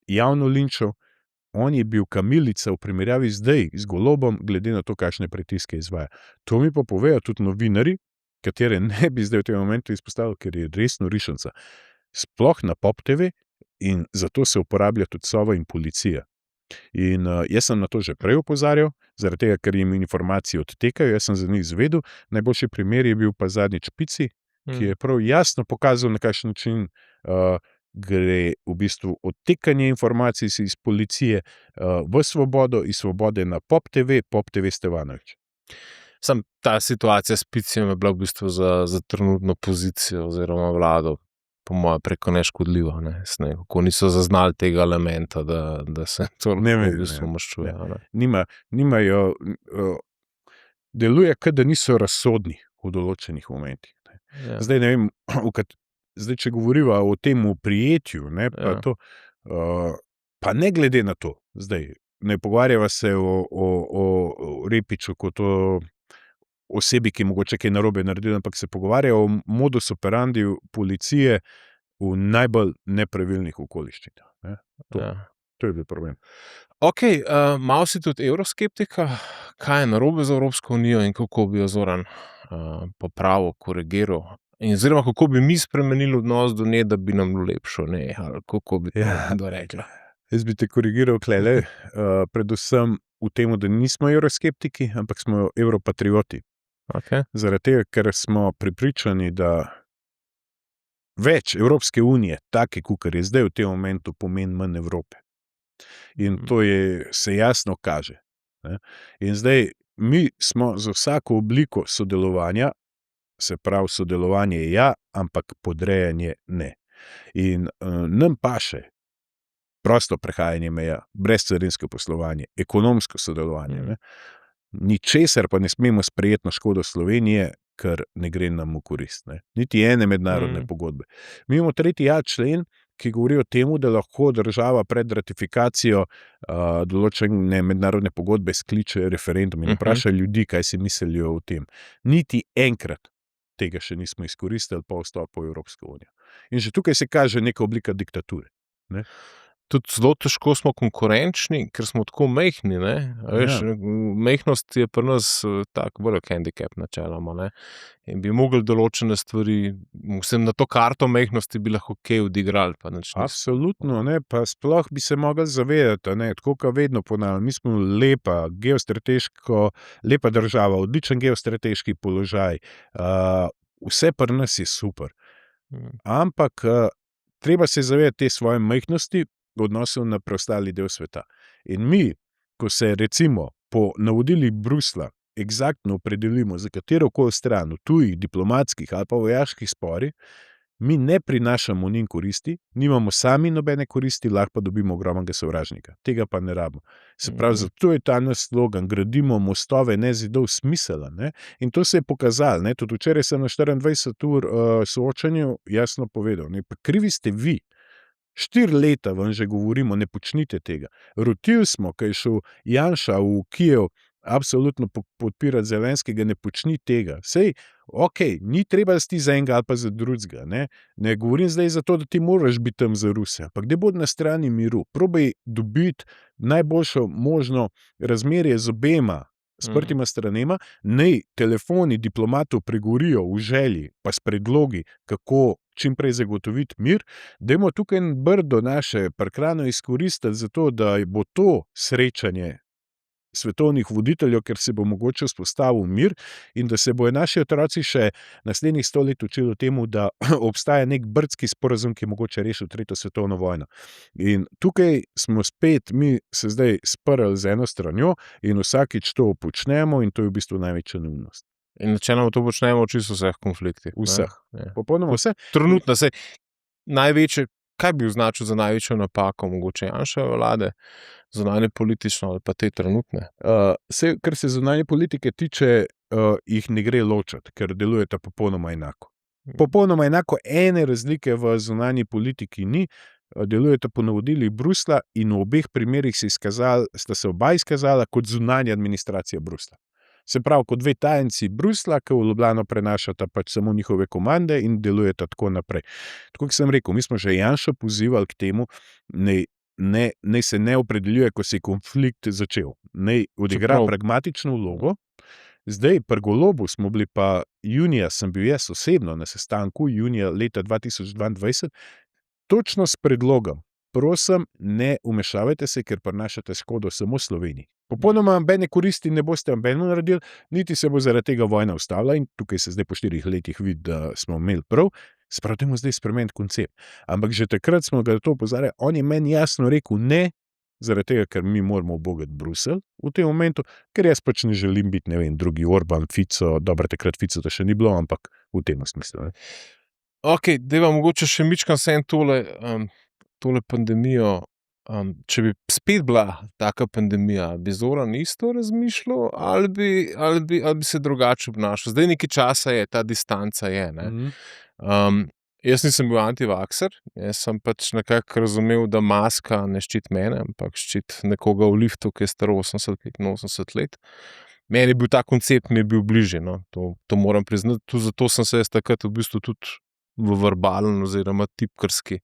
javno linčal, on je bil kamilica v primerjavi zdaj z Golobom, glede na to, kakšne pritiske izvaja. To mi pa povejo tudi novinarji, katere ne bi zdaj v tem momentu izpostavili, ker je resno rišanca. Sploh na Pop TV in zato se uporablja tudi Sova in policija. In jaz sem na to že prej opozarjal, zaradi tega, ker jim informacije odtekajo, jaz sem za njih izvedel. Najboljši primer je bil pa zadnjič Pici, ki je prav jasno pokazal, na kakšen način gre v bistvu odtekanje informacij iz policije v Svobodo, iz Svobode na Pop TV Stevanović. Sam ta situacija s Picijem je bila v bistvu za trenutno pozicijo oziroma vlado, po mojem, preko neškodljiva. Kako niso zaznali tega elementa, da se to v bistvu maščuje. Nimajo deluje, kot da niso razsodni v določenih momentih. Ja. Zdaj ne vem, zdaj, če govoriva o tem prijetju, ne, pa Ja. to, pa ne glede na to, zdaj, ne pogovarjava se o Repiću kot o osebi, ki mogoče kaj narobe naredila, ampak se pogovarja o modus operandi policije v najbolj nepravilnih okoliščinah, ne. Ja. To je bil problem. Okej, malo si tudi evroskeptika. Kaj je narobe z Evropsko unijo in kako bi jo Zoran, popravil, korigiral? In oziroma, kako bi mi spremenili odnos do nje, da bi nam bilo lepše, ne, ali kako bi to Ja. kdo rekla? Jaz bi te korigiral tulele, predvsem v tem, da nismo evroskeptiki, ampak smo evropatrioti. Okej. Zaradi tega, ker smo prepričani, da več Evropske unije, take, kakor je zdaj v tem momentu, pomeni manj Evrope. In to se jasno kaže, ne. In zdaj, mi smo za vsako obliko sodelovanja, se pravi, sodelovanje ja, ampak podrejanje ne. In nam paše prosto prehajanje meja, brezcarinsko poslovanje, ekonomsko sodelovanje, ne. Ničesar pa ne smemo sprejeti na škodo Slovenije, ker ne gre nam v korist, ne. Niti ene mednarodne pogodbe. Mi imamo 3.a člen, ki govori o tem, da lahko država pred ratifikacijo določene mednarodne pogodbe skliče referendum in vpraša ljudi, kaj si mislijo o tem. Niti enkrat tega še nismo izkoristili po vstopu v Evropsko unijo. In že tukaj se kaže neka oblika diktature, ne. Tudi zelo težko smo konkurenčni, ker smo tako majhni, ne. A veš, majhnost je pri nas tak velik hendikep načeloma, ne. In bi mogli določene stvari, mislim, na to karto majhnosti bi lahko kaj odigrali, pa nič nismo. Absolutno, ne, pa sploh bi se mogli zavedati, a ne, tako kot vedno ponavljam, mi smo lepa, geostrateško lepa država, odličen geostrateški položaj, vse pri nas je super. Ampak treba se zavedati te svoje majhnosti v odnosu na preostali del sveta. In mi, ko se recimo po navodilih Bruslja eksaktno opredelimo za katerokoli stran v tujih diplomatskih ali pa vojaških sporih, mi ne prinašamo njim koristi, nimamo sami nobene koristi, lahko pa dobimo ogromnega sovražnika. Tega pa ne rabimo. Se pravi, zato je ta naš slogan, gradimo mostove, ne zidov, smiseln, ne. In to se je pokazalo, ne, tudi včeraj sem na 24 ur soočenju jasno povedal, ne, pa krivi ste vi. 4 leta vam že govorimo, ne počnite tega. Rotili smo, ko je šel Janša v Kijev absolutno podpirati Zelenskega, ne počni tega. Sej, okej, ni treba ti za enega ali pa za drugega, ne. Ne govorim zdaj za to, da ti moraš biti tam za Ruse, ampak da bodi na strani miru. Probaj dobiti najboljšo možno razmerje z obema sprtima stranema, naj telefoni diplomatov pregorijo v želji pa s predlogi, kako čim prej zagotoviti mir, dajmo tukaj Brdo naše parkrano izkoristiti za to, da bo to srečanje svetovnih voditeljev, ker se bo mogoče vzpostavil mir in da se bojo naši otroci še naslednjih 100 let učili o tem, da obstaja nek Brdski sporazum, ki je mogoče rešil 3. svetovno vojno. In tukaj smo spet, mi se zdaj sprli z eno stranjo in vsakič to počnemo in to je v bistvu največja neumnost. In načeloma to počnemo v čisto vseh konfliktih. Vseh. Ja. Popolnoma vse. Trenutno se največje, kaj bi označil za največjo napako mogoče Janševe vlade, zunanje politično ali pa te trenutne? Kar se zunanje politike tiče, jih ne gre ločiti, ker delujeta popolnoma enako. Popolnoma enako, ene razlike v zunanji politiki ni, delujeta po navodilih Bruslja in v obeh primerih sta se oba izkazala kot zunanja administracija Bruslja. Se pravi, kot dve tajenci Bruslja, ki v Ljubljano prenašata pač samo njihove komande in delujeta tako naprej. Tako kot sem rekel, mi smo že Janšo pozivali k temu, naj se ne opredeljuje, ko se je konflikt začel. Naj odigra pragmatično vlogo. Zdaj, pri Golobu smo bili pa junija, sem bil jaz osebno na sestanku, junija leta 2022, točno s predlogom. Prosim, ne vmešavajte se, ker prinašate škodo samo Sloveniji. Popolnoma nobene koristi ne boste nobenemu naredili, niti se bo zaradi tega vojna ustavila in tukaj se zdaj po 4 letih vidi, da smo imeli prav. Spravimo zdaj spremeniti koncept. Ampak že takrat smo ga to opozarjali, on je meni jasno rekel ne, zaradi tega, ker mi moramo ubogati Bruselj v tem momentu, ker jaz pač ne želim biti, ne vem, drugi Orban, Fico, dobro, takrat Fico to še ni bilo, ampak v tem smislu. Okej, dajva mogoče še mičkam tole pandemijo Če bi spet bila taka pandemija, bi Zoran isto razmišljal ali bi se drugače obnašal? Zdaj nekaj časa je, ta distanca je, ne. Jaz nisem bil antivakser, jaz sem pač nekako razumel, da maska ne ščiti mene, ampak ščiti nekoga v liftu, ki je star 80 let. Meni je bil ta koncept bližje, no, to moram priznati. Tudi zato sem se jaz takrat v bistvu tudi v verbalen oziroma tipkarski.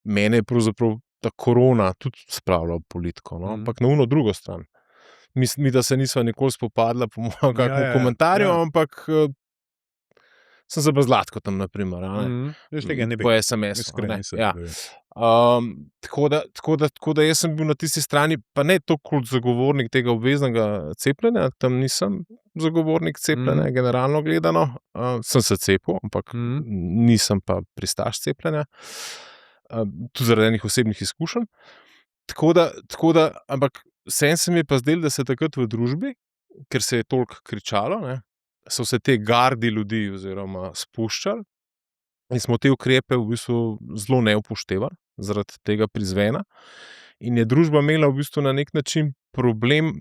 Mene je pravzaprav ta korona tudi spravila v politiko, no, ampak na ono drugo stran. Mi da se nisva nikoli spopadla po mojem kakšnem komentarju, ampak sem se pa zlatko tam, na primer, po SMS-u, ne. Ja. Tako da jaz sem bil na tisti strani, pa ne toliko kot zagovornik tega obveznega cepljenja, tam nisem zagovornik cepljenja, generalno gledano. Sem se cepil, ampak nisem pa pristaš cepljenja. Tudi zaradi enih osebnih izkušenj. Tako da, ampak vseeno se mi je pa zdelo, da se takrat v družbi, ker se je toliko kričalo, ne, so se te gardi ljudi oziroma spuščali in smo te ukrepe v bistvu zelo neupoštevali zaradi tega prizvena. In je družba imela v bistvu na nek način problem,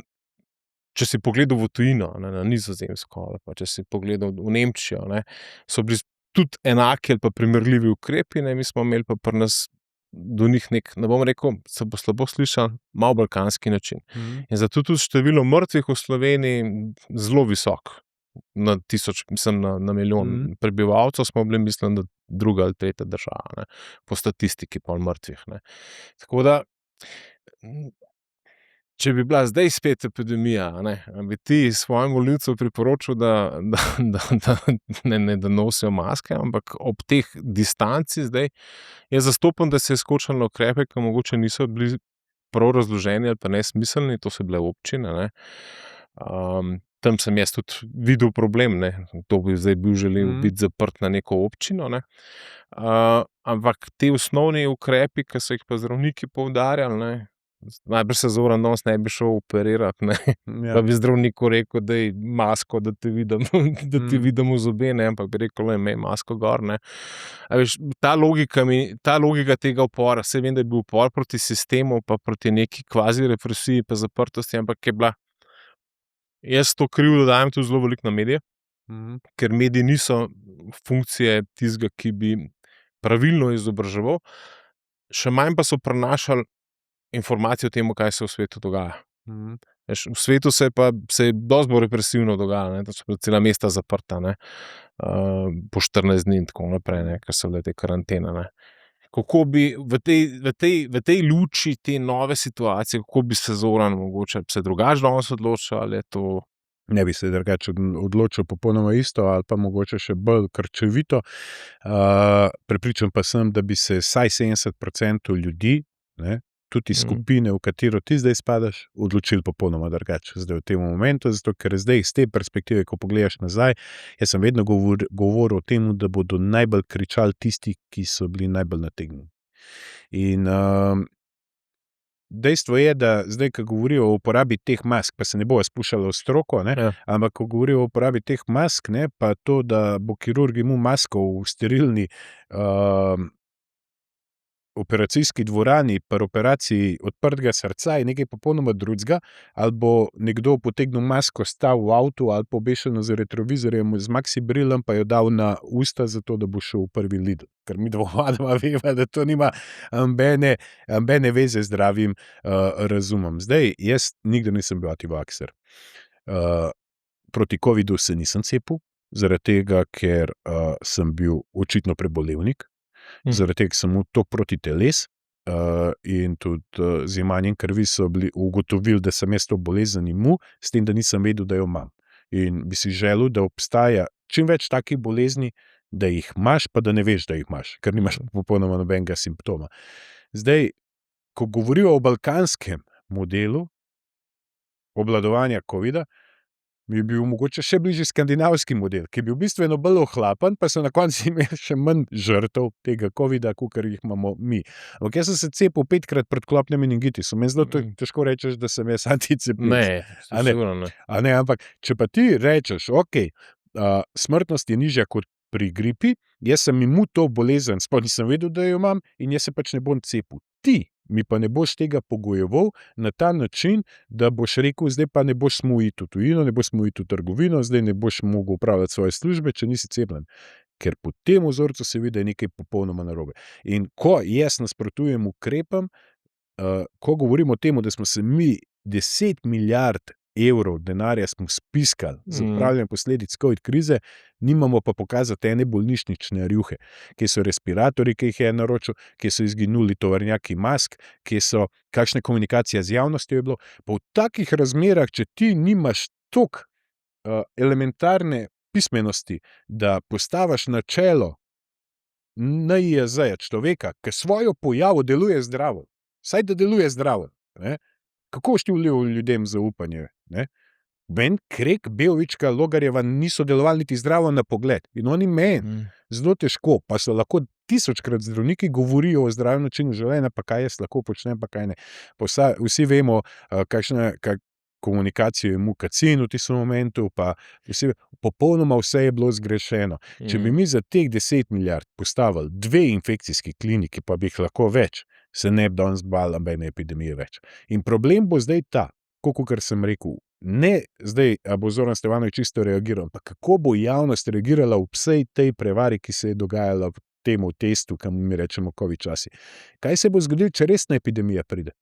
če si pogledal v tujino, ne, na Nizozemsko, ali pa če si pogledal v Nemčijo, ne, so bili tudi enaki ali pa primerljivi ukrepi, ne, mi smo imeli pa pri nas do njih nek, ne bom rekel, se bo slabo slišal, malo balkanski način. In zato tudi število mrtvih v Sloveniji zelo visok. Na milijon prebivalcev smo bili, mislim, da druga ali tretja država, ne, po statistiki pol mrtvih, ne. Tako da, če bi bila zdaj spet epidemija, ne, bi ti svojim volivcem priporočil, da nosijo maske, ampak ob teh distanci zdaj jaz zastopam, da se je skočilo na ukrepe, ki mogoče niso bili prav razloženi ali pa nesmiselni, to so bile občine, ne. Tam sem jaz tudi videl problem, ne, to bi zdaj bil želel biti zaprt na neko občino, ne. Ampak te osnovni ukrepi, ki so jih pa zdravniki poudarjali, ne, najbrž se Zoran danes ne bi šel operirati, ne, pa bi zdravniku rekel, daj masko, da te vidim, da ti vidim v zobe, ne, ampak bi rekel, imej masko gor, ne. A veš, ta logika tega upora, saj vem, da je bil upor proti sistemu, pa proti neki kvazi represiji, pa zaprtosti, ampak je bila, jaz to krivdo dajem tudi zelo veliko na medije, ker mediji niso funkcije tistega, ki bi pravilno izobraževal, še manj pa so prenašali informacije o tem, kaj se v svetu dogaja. Veš, v svetu se je dosti bolj represivno dogajalo, ne, da so bila cela mesta zaprta, ne, po 14 dni in tako naprej, ne, ker so bile te karantene, ne. Kako bi v tej luči te nove situacije, kako bi se Zoran mogoče se drugače danes odločil, ali je to? Ne bi se drugače odločil popolnoma isto ali pa mogoče še bolj krčevito. Prepričan pa sem, da bi se vsaj 70% ljudi, ne, tudi skupine, v katero ti zdaj spadaš, odločili popolnoma drugače zdaj v tem momentu, zato ker zdaj iz te perspektive, ko pogledaš nazaj, jaz sem vedno govoril o tem, da bodo najbolj kričali tisti, ki so bili najbolj nategnjeni. In dejstvo je, da zdaj, ko govorijo o uporabi teh mask, pa se ne bojo spuščali v stroko, ne, ampak ko govorijo o uporabi teh mask, ne, pa to, da bo kirurg imel masko v sterilni operacijski dvorani pri operaciji odprtega srca, je nekaj popolnoma drugega, ali bo nekdo potegnil masko, stal v avtu ali pa obešeno z retrovizorjem z maxi brilom, pa jo dal na usta, zato da bo šel v prvi Lidl. Ker mi dvoma veva, da to nima ambene veze z zdravim razumom. Zdaj, jaz nikdar nisem bil antivakser. Proti covidu se nisem cepil, zaradi tega, ker sem bil očitno prebolevnik, zaradi tega sem imel toliko protiteles in tudi z jemanjem krvi so bili ugotovili, da sem jaz to bolezen imel, s tem, da nisem vedel, da jo imam. In bi si želel, da obstaja čim več takih bolezni, da jih imaš, pa da ne veš, da jih imaš, ker nimaš popolnoma nobenega simptoma. Zdaj, ko govorijo o balkanskem modelu obvladovanja covida, mi je bil mogoče še bližje skandinavski model, ki je bil bistveno bolj ohlapen, pa so na koncu imeli še manj žrtev tega covida, kakor jih imamo mi. Ampak jaz sem se cepil 5-krat pred klopnim meningitisom. Meni zelo težko rečeš, da sem jaz anticepilec. Ne, ampak če pa ti rečeš, okej, smrtnost je nižja kot pri gripi, jaz sem imel to bolezen, sploh nisem vedel, da jo imam, in jaz se pač ne bom cepil. Ti mi pa ne boš tega pogojeval na ta način, da boš rekel, zdaj pa ne boš smel iti v tujino, ne boš smel iti v trgovino, zdaj ne boš mogel upravljati svoje službe, če nisi cepljen. Ker po tem vzorcu se vidi, da je nekaj popolnoma narobe. In ko jaz nasprotujem ukrepom, ko govorimo o tem, da smo se mi 10 milijard evrov denarja smo spiskali za upravljanje posledic COVID krize, nimamo pa pokazati ene bolnišnične rjuhe, kje so respiratorji, ki jih je naročil, kje so izginuli tovornjaki mask, kje so, kakšna komunikacija z javnostjo je bilo. Pa v takih razmerah, če ti nimaš toliko elementarne pismenosti, da postaviš na čelo NIJZ-ja človeka, ki svojo pojavo deluje zdravo, saj da deluje zdravo, ne? Kako boš ti vlil ljudem zaupanje? Ne? Ben Krek, Beovička, Logarjeva niso delovali niti zdravo na pogled. In oni meni zelo težko, pa so lahko 1000-krat zdravniki govorijo o zdravem načinu življenja, pa kaj jaz lahko počnem, pa kaj ne. Pa vsi vemo, kakšna komunikacija je Mukacin v tistem momentu, pa popolnoma vse je bilo zgrešeno. Če bi mi za teh 10 milijard postavili 2 infekcijski kliniki, pa bi jih lahko več, se ne bi danes bali nobene epidemije več. In problem bo zdaj ta, kakor sem rekel, ne zdaj, a bo Zoran Stevanović čisto reagiral, pa kako bo javnost reagirala v vsej tej prevari, ki se je dogajala v temu testu, kam mi rečemo COVID časi. Kaj se bo zgodilo, če resna epidemija pride?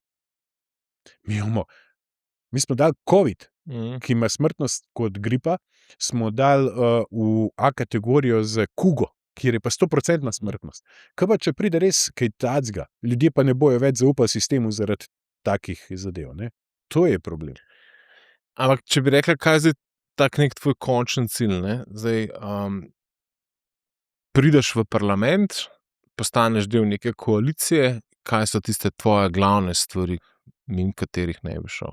Mi smo dali COVID, ki ima smrtnost kot gripa, smo dali v A kategorijo z kugo, kjer je pa 100% smrtnost. Kaj pa, če pride res kaj tacga, ljudje pa ne bojo več zaupali sistemu zaradi takih zadev, ne? To je problem. Ampak, če bi rekla, kaj je zdaj tak nek tvoj končen cilj, ne? Zdaj, prideš v parlament, postaneš del neke koalicije, kaj so tiste tvoje glavne stvari, mimo katerih ne bi šel?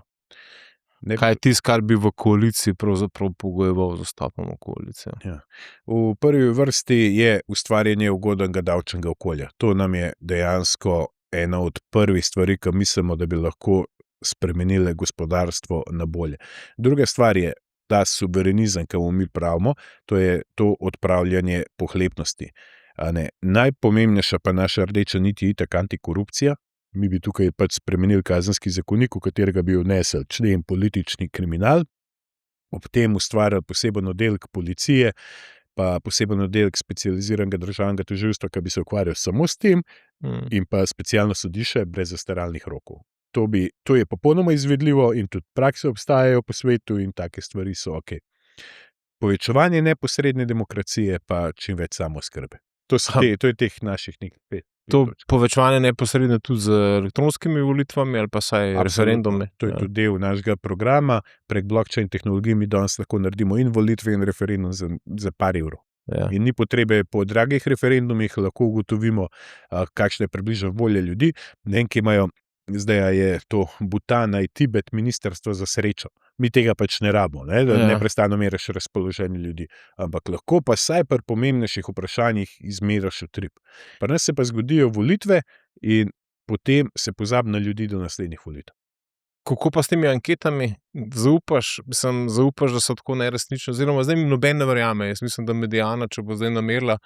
Kaj je tisto, kar bi v koaliciji pravzaprav pogojeval z vstopom v koalicijo? Ja. V prvi vrsti je ustvarjanje ugodnega davčnega okolja. To nam je dejansko ena od prvih stvari, ki mislimo, da bi lahko spremenile gospodarstvo na bolje. Druga stvar je ta suverenizem, ki mu mi pravimo, to je to odpravljanje pohlepnosti. Najpomembnejša pa naša rdeča nit je itak antikorupcija. Mi bi tukaj pač spremenili kazenski zakonik, v katerega bi vnesli člen politični kriminal, ob tem ustvarjali poseben oddelek policije, pa poseben oddelek specializiranega državnega tožilstva, ki bi se ukvarjal samo s tem, in pa specialno sodišče brez zastaralnih rokov. To je popolnoma izvedljivo in tudi prakse obstajajo po svetu in take stvari so okej. Povečevanje neposredne demokracije pa čim več samooskrbe. To je teh naših nekaj 5. To povečevanje neposredno tudi z elektronskimi volitvami ali pa saj referendumi? To je tudi del našega programa. Prek blockchain tehnologij mi danes lahko naredimo in volitve in referendum za par evrov. Ja. In ni potrebe po dragih referendumih, lahko ugotovimo, kakšna je približno volja ljudi. Ne vem, ki imajo, zdaj je to Bhutan in Tibet ministrstvo za srečo. Mi tega pač ne rabimo, ne? Da neprestano meriš razpoloženje ljudi. Ampak lahko pa saj pri pomembnejših vprašanjih izmeriš utrip. Pri nas se pa zgodijo volitve in potem se pozabi na ljudi do naslednjih volitev. Kako pa s temi anketami? Zaupaš, da so tako neresnične? Oziroma, zdaj mi noben ne verjame. Jaz mislim, da Mediana, če bo zdaj namerila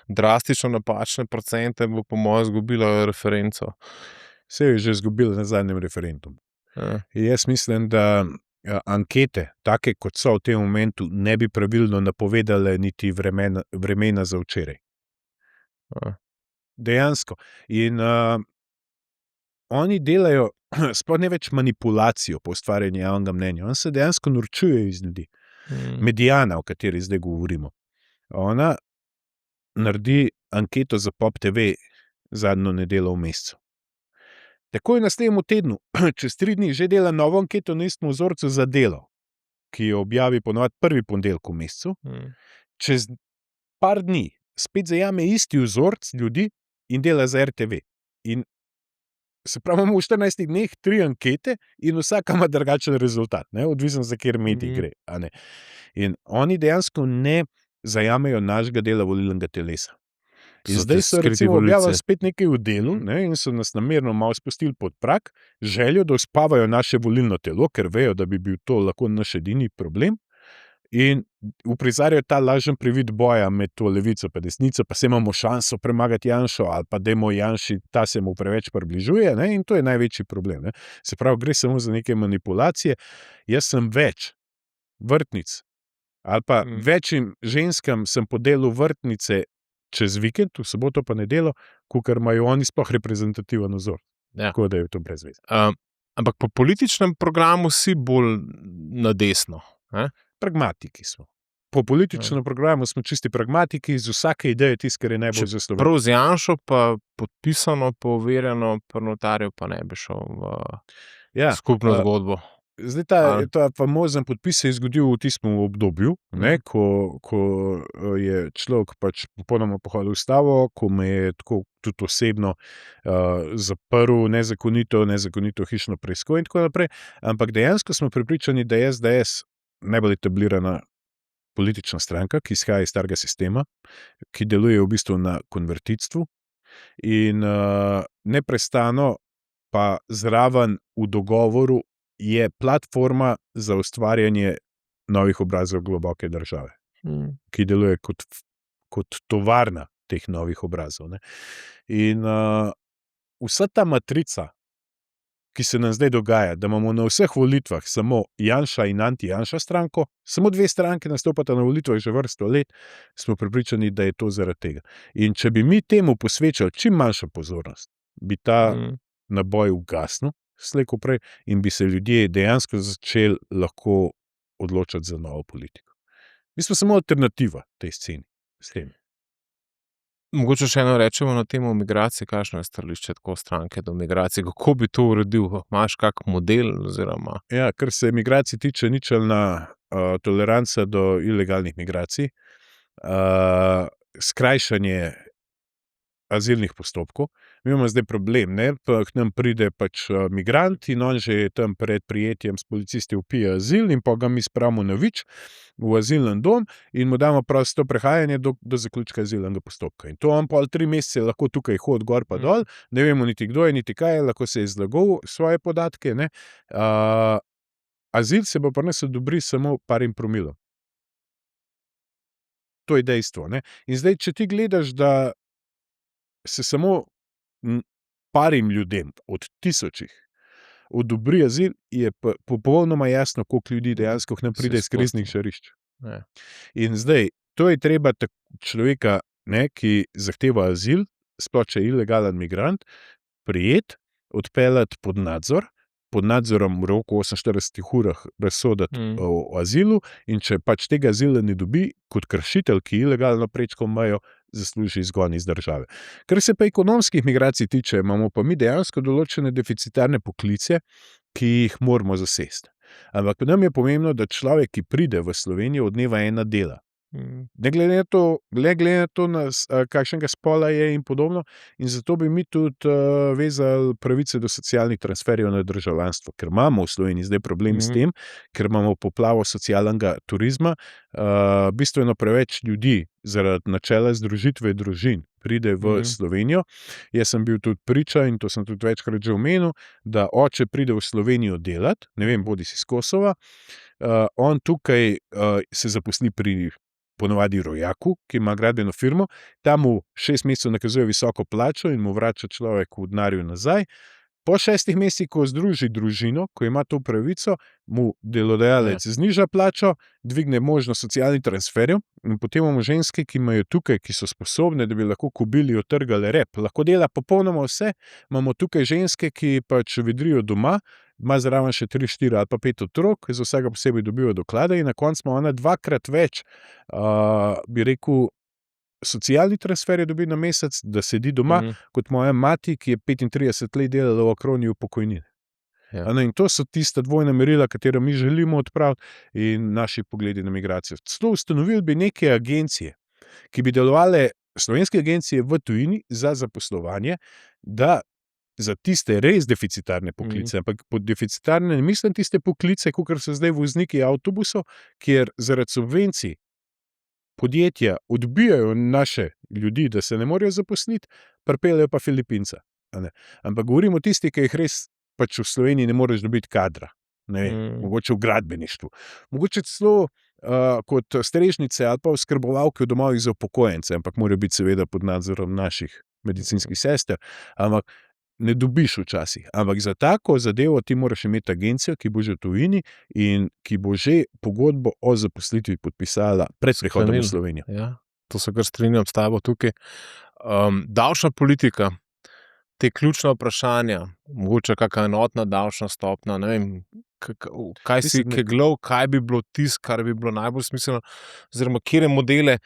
drastično napačne procente, bo po mojem izgubila referenco. Se je že izgubila na zadnjem referendumu. Jaz mislim, da ankete, take kot so v tem momentu, ne bi pravilno napovedale niti vremena za včeraj. Dejansko. In oni delajo sploh ne več manipulacijo po ustvarjanju javnega mnenja. Oni se dejansko norčujejo iz ljudi. Mediana, o kateri zdaj govorimo, ona naredi anketo za Pop TV zadnjo nedeljo v mesecu. Takoj naslednjemu tednu, čez 3 dni, že dela novo anketo na istem vzorcu za Delo, ki jo objavi ponovadi prvi ponedeljek v mesecu. Čez par dni spet zajame isti vzorc ljudi in dela za RTV. In se pravi, imamo v 14 dneh 3 ankete in vsaka ima drugačen rezultat, ne? Odvisno za kjer medij gre. A ne? In oni dejansko ne zajamejo našega dela volilnega telesa. In zdaj so recimo objavili spet nekaj v Delu, ne, in so nas namerno malo spustili pod prag, željo, da uspavajo naše volilno telo, ker vejo, da bi bil to lahko naš edini problem. In uprizarjajo ta lažen privid boja med to levico pa desnico, pa se imamo šanso premagati Janšo, ali pa dajmo Janši, ta se mu preveč približuje, ne? In to je največji problem. Ne? Se pravi, gre samo za neke manipulacije. Jaz sem več vrtnic, ali pa večjim ženskam sem podelil vrtnice čez vikend, v soboto pa nedeljo, kakor imajo oni sploh reprezentativen vzor. Ja. Tako da je to brez veze. Ampak po političnem programu si bolj na desno. Pragmatiki smo. Po političnem programu smo čisti pragmatiki, z vsake ideje tisto, kar je najbolj za Slovenijo. Prav z Janšo pa podpisano, pa overjeno, pri notarju pa ne bi šel v skupno zgodbo. Zdaj ta famozen podpis se je zgodil v tistem obdobju, ko je človek pač popolnoma pohodil ustavo, ko me je tako tudi osebno zaprl nezakonito hišno preiskavo in tako naprej. Ampak dejansko smo prepričani, da je SDS najbolj etablirana politična stranka, ki izhaja iz starega sistema, ki deluje v bistvu na konvertitstvu in neprestano pa zraven v dogovoru je platforma za ustvarjanje novih obrazov globoke države, ki deluje kot tovarna teh novih obrazov. Ne? In vsa ta matrica, ki se nam zdaj dogaja, da imamo na vseh volitvah samo Janša in anti-Janša stranko, samo dve stranke nastopata na volitvah že vrsto let, smo prepričani, da je to zaradi tega. In če bi mi temu posvečali čim manjšo pozornost, bi ta naboj ugasnil, slej ko prej, in bi se ljudje dejansko začeli lahko odločati za novo politiko. Mi smo samo alternativa tej sceni s tem. Mogoče še eno rečemo na temo migracij, kakšno je stališče tako stranke do migracij, kako bi to uredil, imaš kak model oziroma? Ja, kar se migracij tiče, ničelna toleranca do ilegalnih migracij, skrajšanje azilnih postopkov. Mi imamo zdaj problem, ne? K nam pride pač migrant in on že tam pred prijetjem s policisti vpije azil in pa ga mi spravimo na Vič v azilni dom in mu damo prosto prehajanje do zaključka azilnega postopka. In to on pol 3 mesece lahko tukaj hodi gor pa dol, ne vemo niti kdo je, niti kaj je, lahko se je zlagal svoje podatke, ne? Azil se bo pri nas odobri samo parim promilom. To je dejstvo, ne? In zdaj, če ti gledaš, da se samo parim ljudem od tisočih odobri azil, je popolnoma jasno, koliko ljudi dejansko k nam pride iz kriznih žarišč. In zdaj, to je treba človeka, ne, ki zahteva azil, sploh če je ilegalen migrant, prijeti, odpeljati pod nadzorom v roku 48 urah razsoditi o azilu in če pač tega azila ne dobi, kot kršitelj, ki ilegalno prečkal mejo, zasluži izgon iz države. Kar se pa ekonomskih migracij tiče, imamo pa mi dejansko določene deficitarne poklice, ki jih moramo zasesti. Ampak nam je pomembno, da človek, ki pride v Slovenijo, od dneva ena dela. Ne glede na to, kakšnega spola je in podobno, in zato bi mi tudi vezali pravice do socialnih transferjev na državljanstvo, ker imamo v Sloveniji zdaj problem s tem, ker imamo poplavo socialnega turizma, bistveno preveč ljudi zaradi načela združitve družin pride v Slovenijo. Jaz sem bil tudi priča in to sem tudi večkrat že omenil, da oče pride v Slovenijo delati, ne vem, bodisi s Kosova, on tukaj se zaposli pri ponovadi rojaku, ki ima gradbeno firmo, tam mu 6 mesecev nakazuje visoko plačo in mu vrača človek v denarju nazaj. Po 6 mesecih, ko združi družino, ko ima to pravico, mu delodajalec zniža plačo, dvigne možnost socialnih transferjev in potem imamo ženske, ki imajo tukaj, ki so sposobne, da bi lahko kubili, otrgali rep. Lahko dela popolnoma vse. Imamo tukaj ženske, ki pač vedrijo doma, ima zraven še 3, 4 ali pa 5 otrok, za vsega posebej dobijo doklade in na koncu ima ona 2-krat več, bi rekel, socialni transfer je dobi na mesec, da sedi doma, kot moja mati, ki je 35 let delala v Akroniju pokojnine. In to so tista dvojna merila, katero mi želimo odpraviti in naši pogledi na migracijo. Celo ustanovili bi neke agencije, ki bi delovale, slovenske agencije v tujini za zaposlovanje, da za tiste res deficitarne poklice, ampak pod deficitarne ne mislim tiste poklice, kakor so zdaj vozniki avtobusov, kjer zaradi subvencij podjetja odbijajo naše ljudi, da se ne morejo zaposliti, pripeljejo pa Filipinca. Ampak govorimo o tistih, ki jih res pač v Sloveniji ne moreš dobiti kadra. Ne vem, mogoče v gradbeništvu. Mogoče celo kot strežnice ali pa oskrbovalke v domovih za upokojence, ampak morajo biti seveda pod nadzorom naših medicinskih sester, ampak ne dobiš včasih. Ampak za tako zadevo ti moraš imeti agencijo, ki bo že v tujini in ki bo že pogodbo o zaposlitvi podpisala pred prihodom v Slovenijo. Ja, to se kar strinjam s tabo tukaj. Davčna politika, te ključna vprašanja, mogoče kakšna enotna davčna stopnja, ne vem, kaj si keglal, kaj bi bilo tisto, kar bi bilo najbolj smiselno, oziroma katere modele,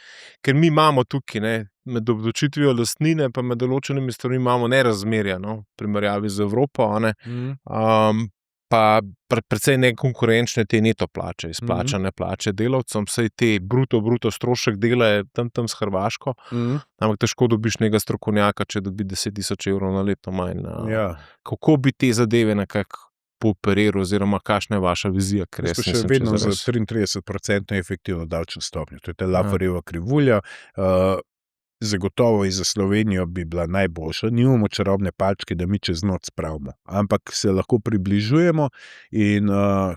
ker mi imamo tukaj, ne, med obdavčitvijo lastnine pa med določenimi stvarmi imamo nerazmerja, no, v primerjavi z Evropo, ne. Pa precej nekonkurenčne te neto plače, izplačane plače delavcem, saj te bruto strošek dela je tam s Hrvaško, ampak težko dobiš nekega strokovnjaka, če dobi 10.000 evrov na leto manj. Ja. Kako bi te zadeve nekako pooperiral, oziroma kakšna je vaša vizija? Mi smo še vedno za 33% efektivno davčno stopnjo. To je ta Lafferjeva krivulja. Zagotovo in za Slovenijo bi bila najboljša. Nimamo čarobne palčke, da mi čez noč spravimo, ampak se lahko približujemo in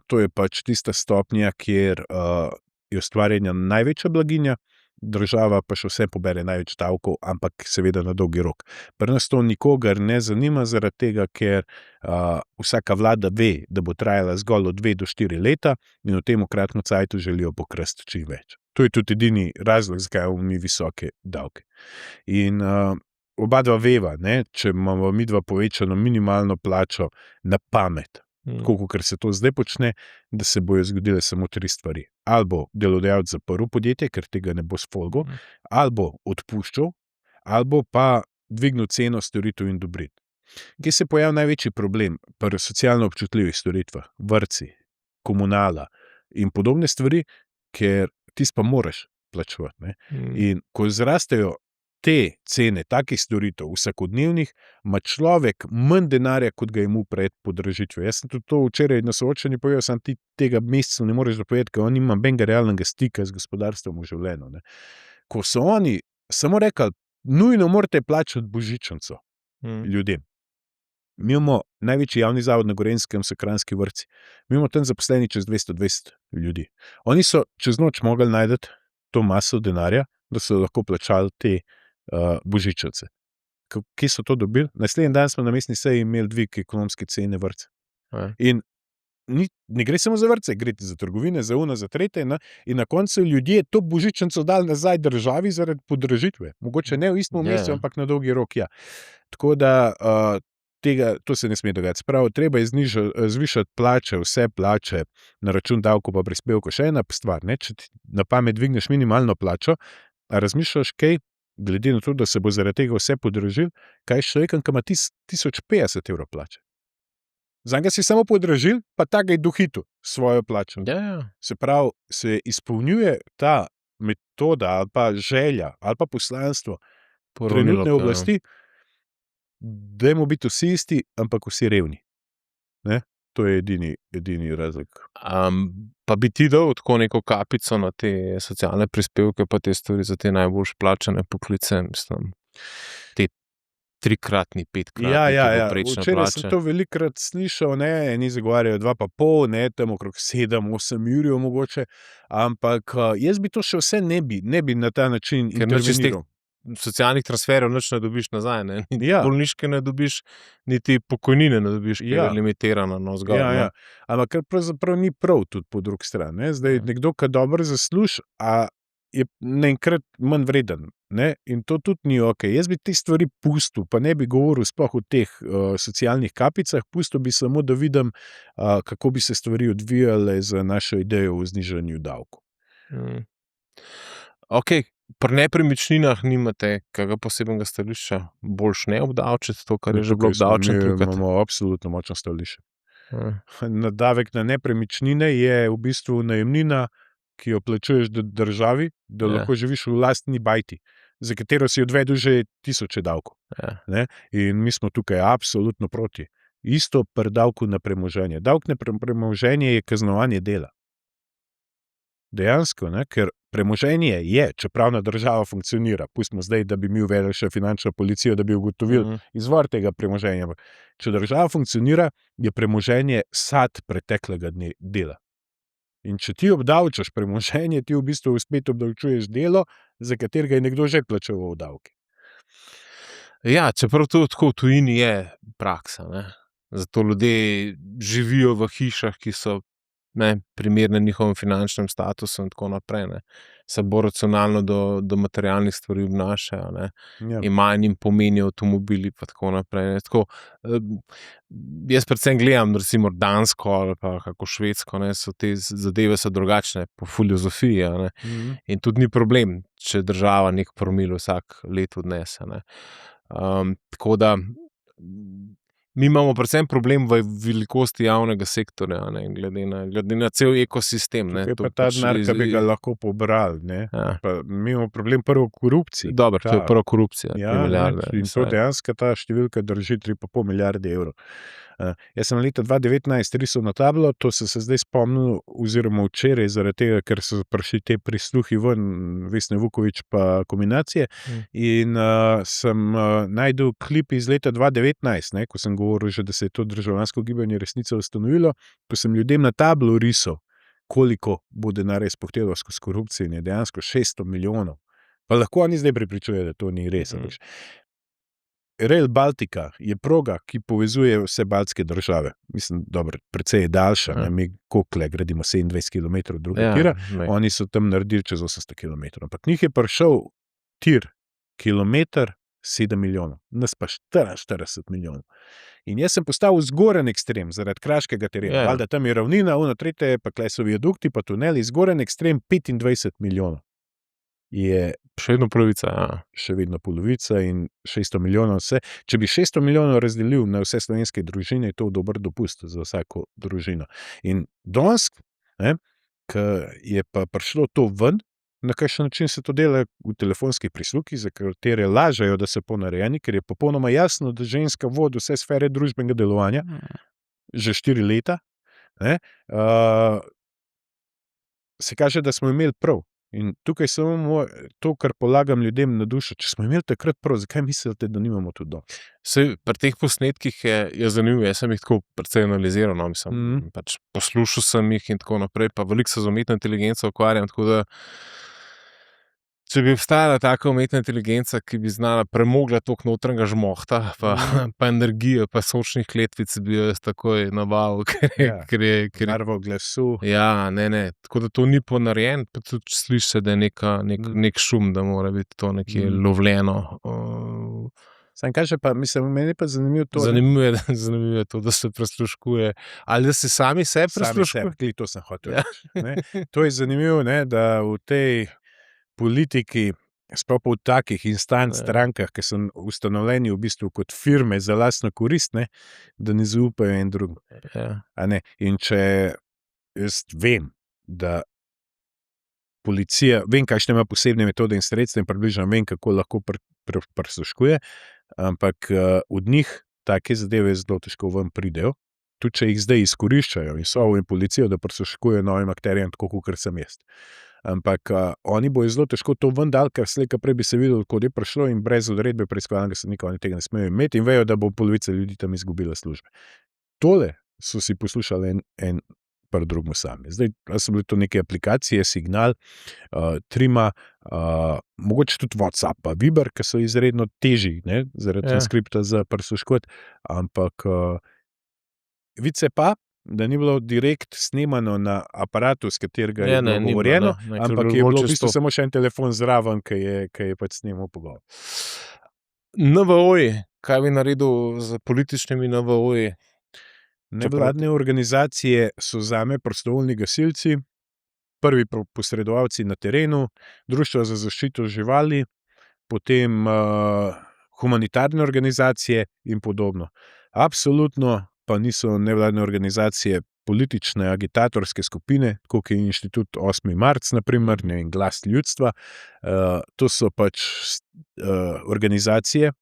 to je pač tista stopnja, kjer je ustvarjena največja blaginja, država pa še vse pobere največ davkov, ampak seveda na dolgi rok. Pri nas to nikogar ne zanima, zaradi tega, ker vsaka vlada ve, da bo trajala zgolj od 2 do 4 leta in v tem kratkem cajtu želijo pokrasti čim več. To je tudi edini razlog, zakaj imamo mi visoke davke. In oba dva veva, ne, če imamo mi dva povečano minimalno plačo na pamet, tako kot se to zdaj počne, da se bojo zgodile samo 3 stvari. Ali bo delodajalec zaprl podjetje, ker tega ne bo sfolgal, ali bo odpuščal, ali bo pa dvignil ceno storitev in dobrin. Kje se pojavi največji problem pri socialno občutljivih storitvah, vrtci, komunala in podobne stvari, ker ti pa moraš plačevati. Ne? In ko zrastejo te cene takih storitev vsakodnevnih, ima človek manj denarja, kot ga je imel pred podražitvijo. Jaz sem tudi to včeraj na soočenju povedal, sam ti tega meseca ne moreš dopovedati, ker on nima benga realnega stika z gospodarstvom v življenju. Ne? Ko so oni samo rekli, nujno morate plačati božičnico ljudem. Mi imamo največji javni zavod na Gorenjskem, so Kranjski vrtci. Mi imamo tam zaposleni čez 220 ljudi. Oni so čez noč mogli najti to maso denarja, da so lahko plačali te božičnice. Kje so to dobili? Naslednji dan smo na mestni seji imeli dvig ekonomske cene vrtca. In ne gre samo za vrtce, gre za trgovine, za za tretje, ne? In na koncu ljudje to božičnico dali nazaj državi zaradi podražitve. Mogoče ne v istem mesecu, ampak na dolgi rok, ja. Tako da to se ne sme dogajati. Spravo, treba je zvišati plače, vse plače na račun davkov pa prispevkov. Še ena stvar, ne? Če ti na pamet dvigneš minimalno plačo, a razmišljaš kaj, glede na to, da se bo zaradi tega vse podražil, kaj s človekom, ki ima 1050 evrov plače. Zanj si samo podražil, pa ta ga je dohitil svojo plačo. Se pravi, se izpolnjuje ta metoda ali pa želja ali pa poslanstvo trenutne oblasti, dajmo biti vsi isti, ampak vsi revni. Ne? To je edini razlog. Pa bi ti dal tako neko kapico na te socialne prispevke, pa te stvari za te najboljš plačane poklice, mislim, te 3-kratni, 5-kratni poprečne plače. Včeraj sem to velikokrat slišal, ne, eni zagovarjajo 2,5, ne, tam okrog 7-8 jurjev mogoče, ampak jaz bi to še vse ne bi na ta način interveniral. Socialnih transferov nič ne dobiš nazaj, ne? Bolniške ne dobiš, niti pokojnine ne dobiš, ker je limitirano zgolj. Ampak pravzaprav ni prav tudi po drugi strani. Ne? Zdaj, nekdo, ki dobro zasluži, a je naenkrat manj vreden. Ne? In to tudi ni okej. Jaz bi te stvari pustil, pa ne bi govoril sploh o teh socialnih kapicah, pustil bi samo, da vidim, kako bi se stvari odvijale za našo idejo o znižanju davkov. Okej. Pri nepremičninah nimate kakega posebnega stališča, boljš ne obdavčiti to, kar je že bilo obdavčeno? Mi imamo absolutno močno stališče. Davek na nepremičnine je v bistvu najemnina, ki jo plačuješ državi, da lahko živiš v lastni bajti, za katero si odvedel že 1000 davkov. Ne? In mi smo tukaj absolutno proti. Isto pri davku na premoženje. Davek na premoženje je kaznovanje dela. Dejansko, ne? Ker premoženje je, če pravna država funkcionira, pustimo zdaj, da bi mi uvedli še finančno policijo, da bi ugotovili izvor tega premoženja. Če država funkcionira, je premoženje sad preteklega dela. In če ti obdavčaš premoženje, ti v bistvu spet obdavčuješ delo, za katerega je nekdo že plačeval davke. Ja, čeprav to tako v tujini je praksa, ne. Zato ljudje živijo v hišah, ki so, ne, primerne njihovim finančnim statusom in tako naprej, ne. Se bolj racionalno do materialnih stvari obnašajo, ne. Ja. In manj jim pomenijo avtomobili pa tako naprej, ne. Tako, jaz predvsem gledam recimo Dansko ali pa kako Švedsko, ne, so te zadeve so drugačne po filozofiji, a ne. In tudi ni problem, če država neki promil vsak let odnese, ne. Tako da mi imamo predvsem problem v velikosti javnega sektorja, a ne, glede na cel ekosistem, ne. Tukaj To pa ta pač denar, ki bi ga lahko pobrali, ne. Ja. Pa mi imamo problem prvo v korupciji. Dobro, to je prva korupcija, Ja, 3 ne, milijarde. in to dejansko ta številka drži 3,5 milijarde evrov. Jaz sem leta 2019 risal na tablo, to sem se zdaj spomnil, oziroma včeraj, zaradi tega, ker so prišli te prisluhi ven, Vesne Vuković pa Kombinacije, in sem našel klip iz leta 2019, ne, ko sem govoril že, da se je to državljansko gibanje Resnica ustanovilo, ko sem ljudem na tablo risal, koliko bo denarja izpuhtelo skozi korupcijo, in je dejansko 600 milijonov. Pa lahko oni zdaj prepričujejo, da to ni res. Rail Baltica je proga, ki povezuje vse baltske države. Mislim, dobro, precej je daljša, ne, mi kokle gradimo 27 km druga tira, oni so tam naredili čez 800 km. Ampak njih je prišel tir kilometer 7 milijonov, nas pa 44 milijonov. In jaz sem postavil zgoren ekstrem zaradi kraškega terena. Valjda tam je ravnina, ono tretje, pa klej so viadukti, pa tuneli, zgoren ekstrem 25 milijonov. Je še vedno polovica, ja. Še vedno polovica in 600 milijonov vse. Če bi 600 milijonov razdelil na vse slovenske družine, je to dober dopust za vsako družino. In danes, ko je pa prišlo to ven, na kakšen način se to dela v telefonskih prisluhih, za katere lažejo, da so ponarejeni, ker je popolnoma jasno, da ženska vodi vse sfere družbenega delovanja že 4 leta, ne, se kaže, da smo imeli prav. In tukaj samo to, kar polagam ljudem na dušo, če smo imeli takrat prav, zakaj mislite, da nimamo tudi danes? Saj pri teh posnetkih je zanimivo, jaz sem jih tako precej analiziral, no, mislim, pač poslušal sem jih in tako naprej, pa veliko se z umetno inteligenco ukvarjam, tako da če bi obstajala taka umetna inteligenca, ki bi znala premogla toliko notranjega žmohta, pa energijo, pa sočnih kletvic, bi jo jaz takoj nabavil, ker je Barvo glasu. Ja, ne, tako da to ni ponarejen, pa tudi sliši se, da je nek šum, da mora biti to nekje lovljeno. Sam kaže pa, mislim, meni je pa zanimivo to. Zanimivo je to, da se prisluškuje. Ali da se sami sebe prisluškuje? Sami sebe, to sem hotel reči. To je zanimivo, ne, da v tej politiki, sploh pa v takih instant strankah, ki so ustanovljeni v bistvu kot firme za lastno korist, ne, da ne zaupajo en drugemu. A ne? In če jaz vem, da policija, vem, kakšne ima posebne metode in sredstva in približno vem, kako lahko prisluškuje, ampak od njih take zadeve zelo težko ven pridejo, tudi če jih zdaj izkoriščajo in so in policijo, da prisluškujejo novim akterjem, tako kot sem jaz. Ampak oni bojo zelo težko to ven dali, ker slej ko prej bi se videlo, kod je prišlo, in brez odredbe preiskovalnega sodnika oni tega ne smejo imeti in vejo, da bo polovica ljudi tam izgubila službe. Tole so si poslušali en pri drugemu sami. Zdaj, so bile to neke aplikacije, Signal, Trima, mogoče tudi WhatsApp, Viber, ki so izredno težji, ne, zaradi transkripta za prisluškovati, ampak vidi se pa, da ni bilo direkt snemano na aparatu, s katerega je bilo govorjeno, ampak je bilo v bistvu samo še en telefon zraven, ki je pač snemal pogovor. NVO-ji, kaj bi naredil z političnimi NVO-ji? Nevladne organizacije so zame prostovoljni gasilci, prvi posredovalci na terenu, društva za zaščito živali, potem humanitarne organizacije in podobno. Absolutno pa niso nevladne organizacije politične, agitatorske skupine, tako kot je Inštitut 8. marec, na primer, in Glas ljudstva. To so pač organizacije,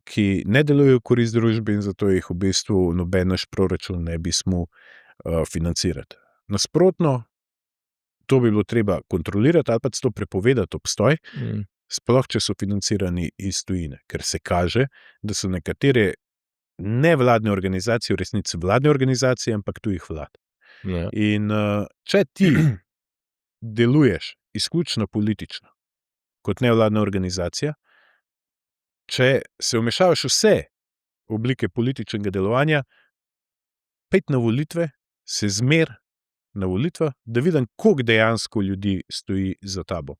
ki ne delujejo v korist družbi in zato jih v bistvu noben naš proračun ne bi smel financirati. Nasprotno, to bi bilo treba kontrolirati ali pa to prepovedati obstoj, sploh če so financirani iz tujine, ker se kaže, da so nekatere nevladne organizacije v resnici vladne organizacije, ampak tujih vlad. Ja. In če ti deluješ izključno politično, kot nevladna organizacija, če se vmešavaš vse oblike političnega delovanja, pojdi na volitve, se zmer na volitvah, da vidim, koliko dejansko ljudi stoji za tabo,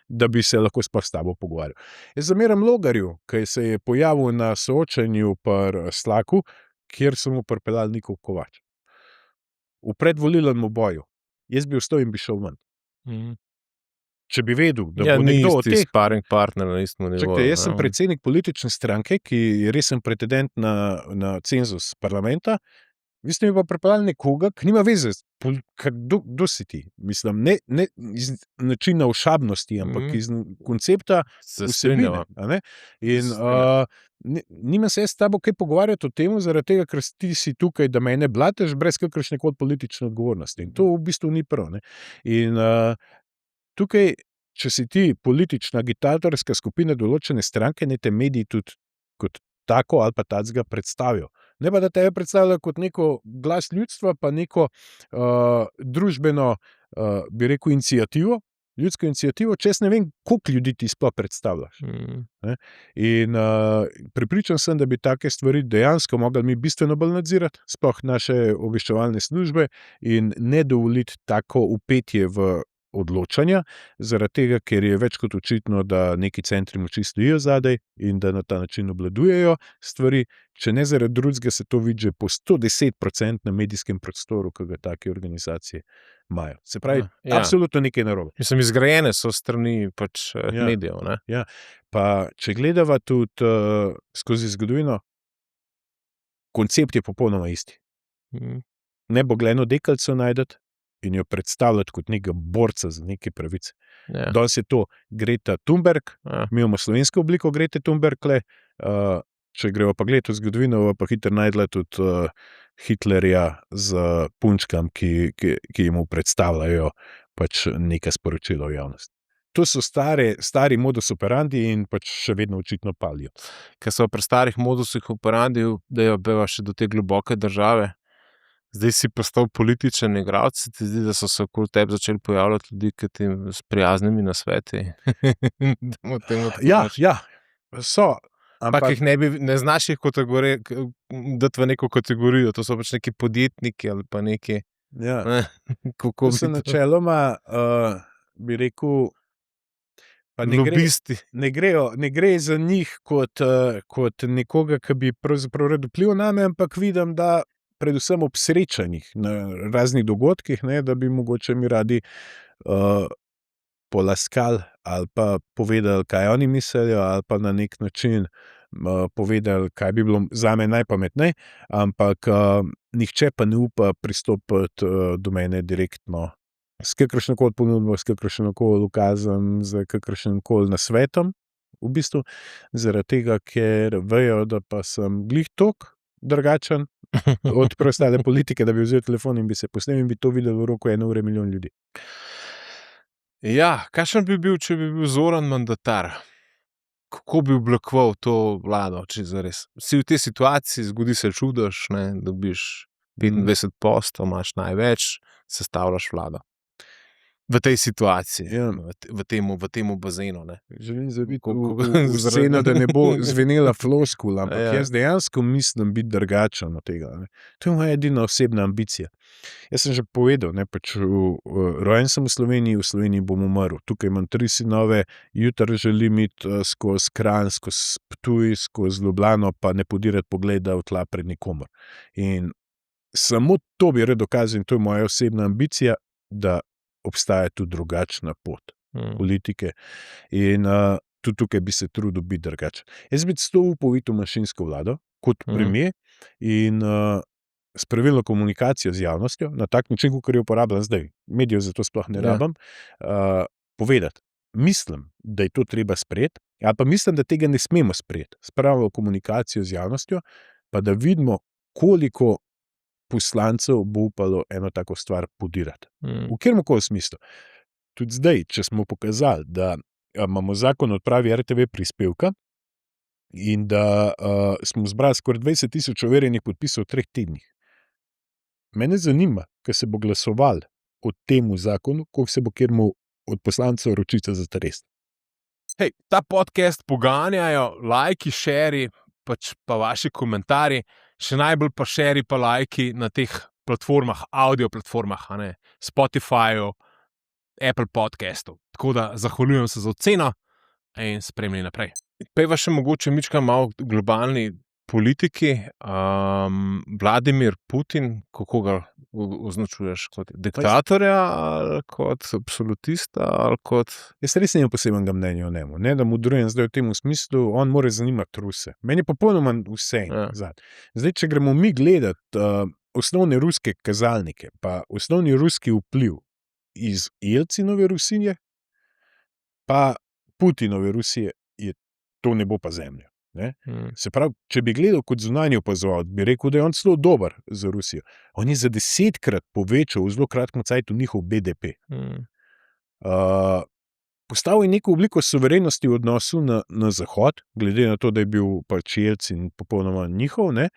da bi se lahko sploh s tabo pogovarjal. Jaz zameram Logarju, ki se je pojavil na soočanju pri Slaku, kjer so mu pripeljali Niko Kovač. V predvolilnem boju. Jaz bi ostal in bi šel ven. Če bi vedel, da bo nekdo od teh... sparring partner na istem nivoju. Čakajte, jaz sem predsednik politične stranke, ki je resen pretendent na cenzus parlamenta. Vi ste mi pa pripeljali nekoga, ki nima veze, kdo si ti? Mislim, ne iz načina ošabnosti, ampak iz koncepta vsebine. In nima se jaz s tabo kaj pogovarjati o tem, zaradi tega, ker ti si tukaj, da mene blateš, brez kakršne koli politične odgovornosti. In to v bistvu ni prav. In tukaj, če si ti politična agitatorska skupina določene stranke, ne te mediji tudi kot tako ali pa tacga predstavijo. Ne pa, da tebe predstavljajo kot neko glas ljudstva, pa neko družbeno, bi rekel, iniciativo, ljudsko iniciativo, če jaz ne vem, koliko ljudi ti sploh predstavljaš. In prepričan sem, da bi take stvari dejansko mogli mi bistveno bolj nadzirati, sploh naše obveščevalne službe, in ne dovoliti tako vpetje v odločanja, zaradi tega, ker je več kot očitno, da neki centri moči stojijo zadaj in da na ta način obvladujejo stvari. Če ne zaradi drugega, se to vidi že po 110% na medijskem prostoru, ki ga take organizacije imajo. Se pravi, absolutno nekaj narobe. Mislim, izgrajene so strani medijev. Ne? Ja. Pa če gledava tudi skozi zgodovino, koncept je popolnoma isti. Ne bo Gleno Dekalico najdeti in jo predstavljati kot nekega borca za neke pravice. Danes je to Greta Thunberg, mi imamo slovensko obliko Grete Thunberg, če gremo pa gledati v zgodovino, pa hitro najdla tudi Hitlerja z punčkam, ki mu predstavljajo pač neka sporočila v javnosti. To so stari modus operandi in pač še vedno očitno palijo. Ker so pri starih modusih operandi, da jo beva še do te globoke države, zdaj si postal političen igralec, se ti zdi, da so se okoli tebe začeli pojavljati ljudi, ki ti s prijaznimi nasveti? Ja, so. Ampak jih ne znaš jih dati v neko kategorijo, to so pač neki podjetniki ali pa neki... Ja, to so načeloma, bi rekel, pa ne gre za njih kot nekoga, ki bi pravzaprav rad vplival name, ampak vidim, da predvsem ob srečanjih na raznih dogodkih, da bi mogoče mi radi polaskali ali pa povedali, kaj oni mislijo, ali pa na nek način povedali, kaj bi bilo zame najpametneje, ampak nihče pa ne upa pristopiti do mene direktno s kakršnokoli ponudbo, s kakršnokoli ukazom, z kakršnimkoli nasvetom, v bistvu, zaradi tega, ker vejo, da pa sem glih toliko drugačen od preostale politike, da bi vzel telefon in bi se posnel in bi to videl v roku 1 ure milijon ljudi. Ja, kakšen bi bil, če bi bil Zoran mandatar? Kako bi oblikoval to vlado, če zares? Si v tej situaciji, zgodi se čudež, dobiš 25 postov, imaš največ, sestavljaš vlado. V tej situaciji, v temu bazenu. Želim zabiti v sceno, da ne bo zvenela floskula, ampak jaz dejansko mislim biti drugačen od tega. To je moja edina osebna ambicija. Jaz sem že povedal, pač rojen sem v Sloveniji bom umrl. Tukaj imam 3 sinove, jutri želim iti skozi Kranj, skozi Ptuj, skozi Ljubljano, pa ne podirati pogleda v tla pred nikomer. In samo to bi rad dokazal, in to je moja osebna ambicija, da obstaja tudi drugačna pot politike in tudi tukaj bi se trudil biti drugačen. Jaz bi to upal videti v manjšinsko vlado kot premier in s pravilno komunikacijo z javnostjo, na tak način, kot jo uporabljam zdaj, medijev zato sploh ne rabim, povedati. Mislim, da je to treba sprejeti, ali pa mislim, da tega ne smemo sprejeti. S pravo komunikacijo z javnostjo, pa da vidimo, koliko poslancev bo upalo eno tako stvar podirati. V kateremkoli smislu. Tudi zdaj, če smo pokazali, da imamo zakon o odpravi RTV prispevka in da smo zbrali skoraj 20 000 overjenih podpisov v 3 tednih. mene zanima, ker se bo glasoval o temu zakonu, koliko se bo kjermu od poslancev ročica zatresti. Hej, ta podcast poganjajo lajki, šeri, pa vaši komentarji, še najbolj pa šeri pa lajki na teh platformah, audio platformah, a ne, Spotifyju, Apple podcastu. Tako da zahvaljujem se za oceno in spremljaj naprej. Pejva še mogoče mička malo globalni politiki. Vladimir Putin, kako ga označuješ, kot diktatorja ali kot absolutista ali kot... Jaz res nimam posebnega mnenja o njemu, ne da modrujem zdaj v tem smislu, on mora zanimati Ruse. Meni je popolnoma vse. Ja. Zdaj, če gremo mi gledati osnovne ruske kazalnike, pa osnovni ruski vpliv iz Jelcinove Rusije, pa Putinove Rusije, je to nebo pa zemlja. Ne? Se pravi, če bi gledal kot zunanji opazovalec, bi rekel, da je on celo dober za Rusijo. On je za 10-krat povečal v zelo kratkem cajtu njihov BDP. Postavil je neko obliko suverenosti v odnosu na Zahod, glede na to, da je bil pač Jelcin popolnoma njihov, ne?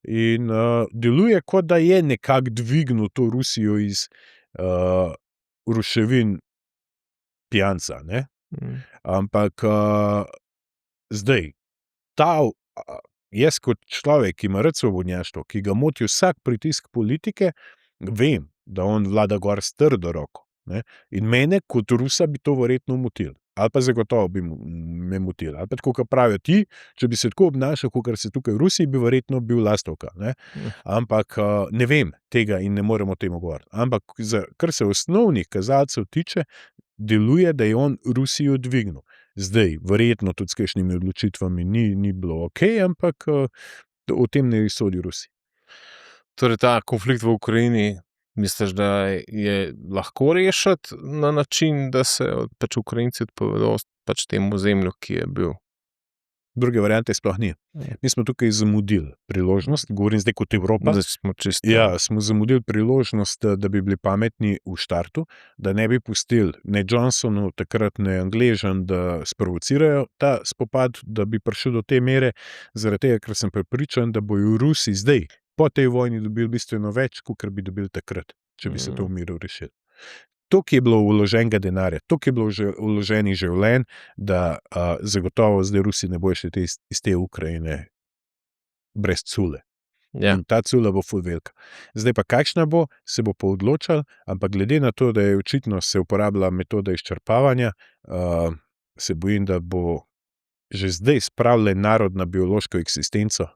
In deluje, kot da je nekako dvignil to Rusijo iz ruševin pijanca, ne? Ampak zdaj, jaz kot človek, ki ima rad svobodnjaštvo, ki ga moti vsak pritisk politike, vem, da on vlada gor s trdo roko. Ne? In mene kot Rusa bi to verjetno motil. Ali pa zagotovo bi me motil. Ali pa tako, kot pravijo ti, če bi se tako obnašal, kot se tukaj v Rusiji, bi verjetno bil lastovka. Ne? Ampak ne vem tega in ne moremo temu govoriti. Ampak kar se osnovnih kazalcev tiče, deluje, da je on Rusijo dvignil. Zdaj, verjetno tudi s kakšnimi odločitvami ni bilo okej, ampak o tem ne sodi Rusi. Torej, ta konflikt v Ukrajini, misliš, da je lahko rešiti na način, da se pač Ukrajinci odpovedo pač temu ozemlju, ki je bil? Druge variante sploh ni. Mi smo tukaj zamudili priložnost, govorim zdaj kot Evropa. Ja, smo zamudili priložnost, da bi bili pametni v štartu, da ne bi pustili ne Johnsonu, takrat ne Angležan, da sprovocirajo ta spopad, da bi prišel do te mere, zaradi tega, ker sem prepričan, da bojo Rusi zdaj po tej vojni dobili bistveno več, kot bi dobili takrat, če bi se to v miru rešili. Toliko je bilo vloženega denarja, toliko je bilo vloženih življenj, da zagotovo zdaj Rusi ne bojo šli iz te Ukrajine brez cule. Ja. In ta cula bo ful velika. Zdaj pa kakšna bo, se bo pa odločal, ampak glede na to, da je očitno se uporablja metoda izčrpavanja, se bojim, da bo že zdaj spravljen narod na biološko eksistenco,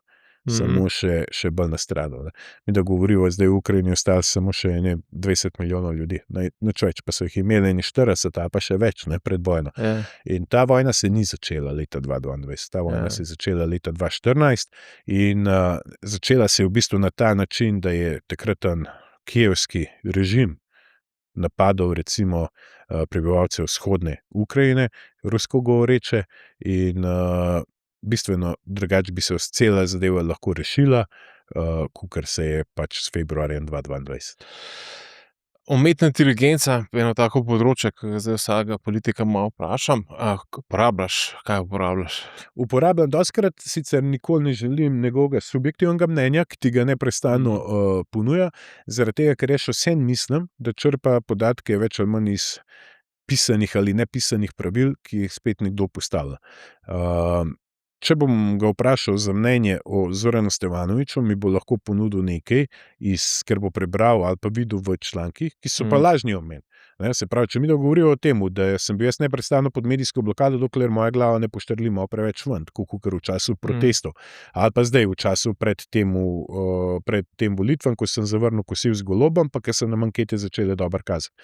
samo še bolj nastradal. Mi da govorijo, zdaj v Ukrajini ostali samo še 20 milijonov ljudi, nič več, pa so jih imeli 40, a pa še več, ne, pred vojno. Ja. In ta vojna se ni začela leta 2022, ta vojna se je začela leta 2014 in začela se je v bistvu na ta način, da je takraten kijevski režim napadal recimo prebivalce vzhodne Ukrajine, rusko govoreče, in bistveno drugače bi se cela zadeva lahko rešila, kakor se je pač s februarjem 2022. Umetna inteligenca je eno tako področje, ki ga zdaj vsakega politika malo vprašam. Kaj uporabljaš? Uporabljam dostikrat, sicer nikoli ne želim njegovega subjektivnega mnenja, ki ti ga neprestano ponuja, zaradi tega, ker jaz še vseeno mislim, da črpa podatke več ali manj iz pisanih ali nepisanih pravil, ki jih spet nekdo postavlja. Če bom ga vprašal za mnenje o Zoranu Stevanoviću, mi bo lahko ponudil nekaj, ker bo prebral ali pa videl v člankih, ki so pa lažni o meni. Se pravi, če mi govorijo o tem, da sem bil jaz neprestano pod medijsko blokado, dokler moja glava ne poštrli malo preveč ven, tako kakor v času protestov. Ali pa zdaj v času pred tem volitvam, ko sem zavrnil kosil z Golobom, pa ker sem nam ankete začele dobro kazati.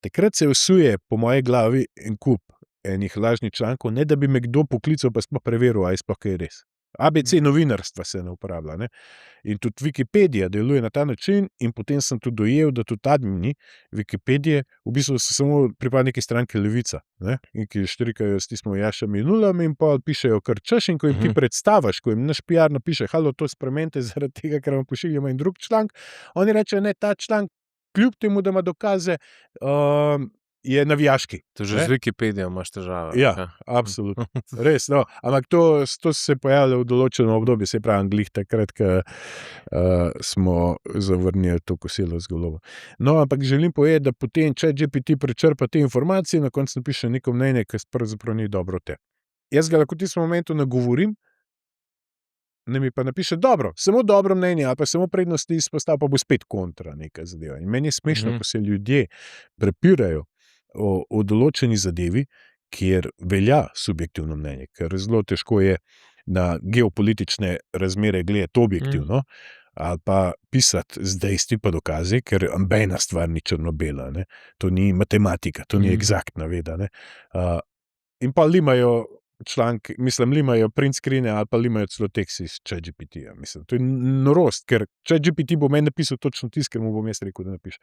Takrat se vsuje po moji glavi en kup enih lažnih člankov, ne da bi me kdo poklical, pa sploh preveril, ali sploh kaj je res. ABC novinarstva se ne uporablja. Ne? In tudi Wikipedija deluje na ta način in potem sem tudi dojel, da tudi admini Wikipedije v bistvu so samo pripadniki stranke Levica, ne? In ki štrikajo s tistimi jašami in nulami in pa pišejo kar češ, in ko jim ti predstaviš, ko jim naš PR napiše, halo, to spremenite zaradi tega, ker vam pošiljamo in drug članek, oni rečejo, ne, ta članek, kljub temu, da ima dokaze, je navijaški. To že z Wikipedijo imaš težave. Ja, absolutno. Res, no. Ampak to se pojavlja v določenem obdobju, se pravi, glih takrat, ko smo zavrnili to kosilo z golobo. No, ampak želim povedati, da potem ChatGPT prečrpa te informacije, na koncu napiše neko mnenje, ki pravzaprav ni dobro te. Jaz ga lahko v tistem momentu nagovorim, ne mi pa napiše dobro, samo dobro mnenje ali pa samo prednosti izpostav, pa bo spet kontra neka zadeva. In meni je smešno, ko se ljudje prepirajo o določeni zadevi, kjer velja subjektivno mnenje, ker zelo težko je na geopolitične razmere gledati objektivno, ali pa pisati z dejstvi pa dokazi, ker nobena stvar ni črno-bela, ne. To ni matematika, to ni eksaktna veda, ne. In pa limajo članke, limajo print screene ali pa limajo celo tekst iz ChatGPT-ja. To je norost, ker ChatGPT bo meni napisal točno tisto, ker mu bom jaz rekel, da napiše.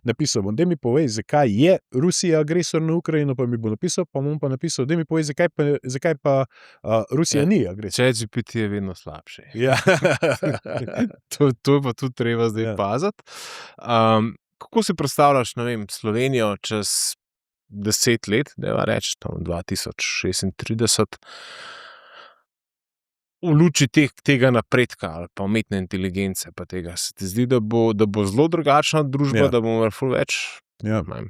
Napisal bom, daj mi povej, zakaj je Rusija agresor na Ukrajino, pa mi bo napisal, pa bom pa napisal, daj mi povej, zakaj pa Rusija ni agresor. ChatGPT je vedno slabši. Ja. To je pa tudi treba zdaj paziti. Kako si predstavljaš, ne vem, Slovenijo čez 10 let, deva reči, 2036, v luči tega napredka ali pa umetne inteligence pa tega, se ti zdi, da bo zelo drugačna družba, da bomo imeli ful več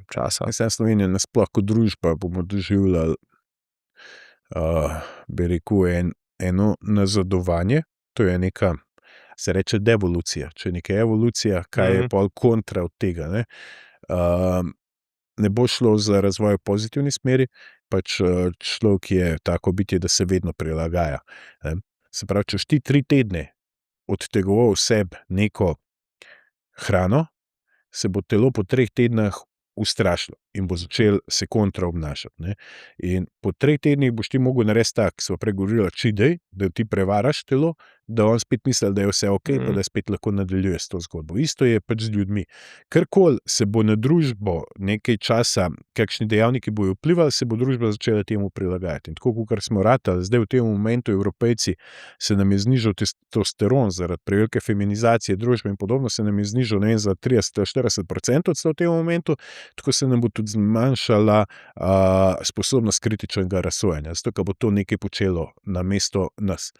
časa? Mislim, Slovenija nasploh kot družba bomo doživljali, bi rekel, eno nazadovanje, to je neka, se reče devolucija, če je neka evolucija, kaj je pol kontra od tega, ne? Ne bo šlo za razvoj v pozitivni smeri, pač človek je tako bitje, da se vedno prilagaja. Se pravi, če ti 3 tedne odtegoval sebi neko hrano, se bo telo po 3 tednah ustrašilo in bo začel se kontra obnašati, ne. In po 3 tednih boš ti mogel narediti tako, smo prej govorili, čidej, da ti prevaraš telo, da on spet misli, da je vse okej, pa da spet lahko nadaljuje s to zgodbo. Isto je pač z ljudmi. Karkoli se bo na družbo nekaj časa, kakšni dejavniki bojo vplivali, se bo družba začela temu prilagajati. In tako, kakor smo ratali, zdaj v tem momentu Evropejci, se nam je znižal testosteron zaradi prevelike feminizacije družbe in podobno, se nam je znižal, ne vem, za 30-40% v tem momentu, tako se nam bo tudi zmanjšala sposobnost kritičnega razsojanja, zato ker bo to nekaj počelo namesto nas.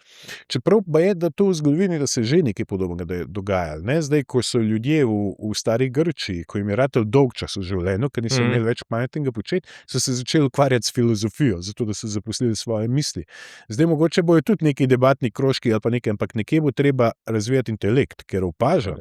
Čeprav pa je, da to v zgodovini, da se že nekaj podobnega dogajalo, ne? Zdaj, ko so ljudje v stari Grčiji, ko jim je ratal dolg čas v življenju, ker niso imeli več pametnega početi, so se začeli ukvarjati s filozofijo, zato da so zaposlili svoje misli. Zdaj, mogoče bojo tudi neki debatni krožki ali pa nekaj, ampak nekje bo treba razvijati intelekt, ker opažam,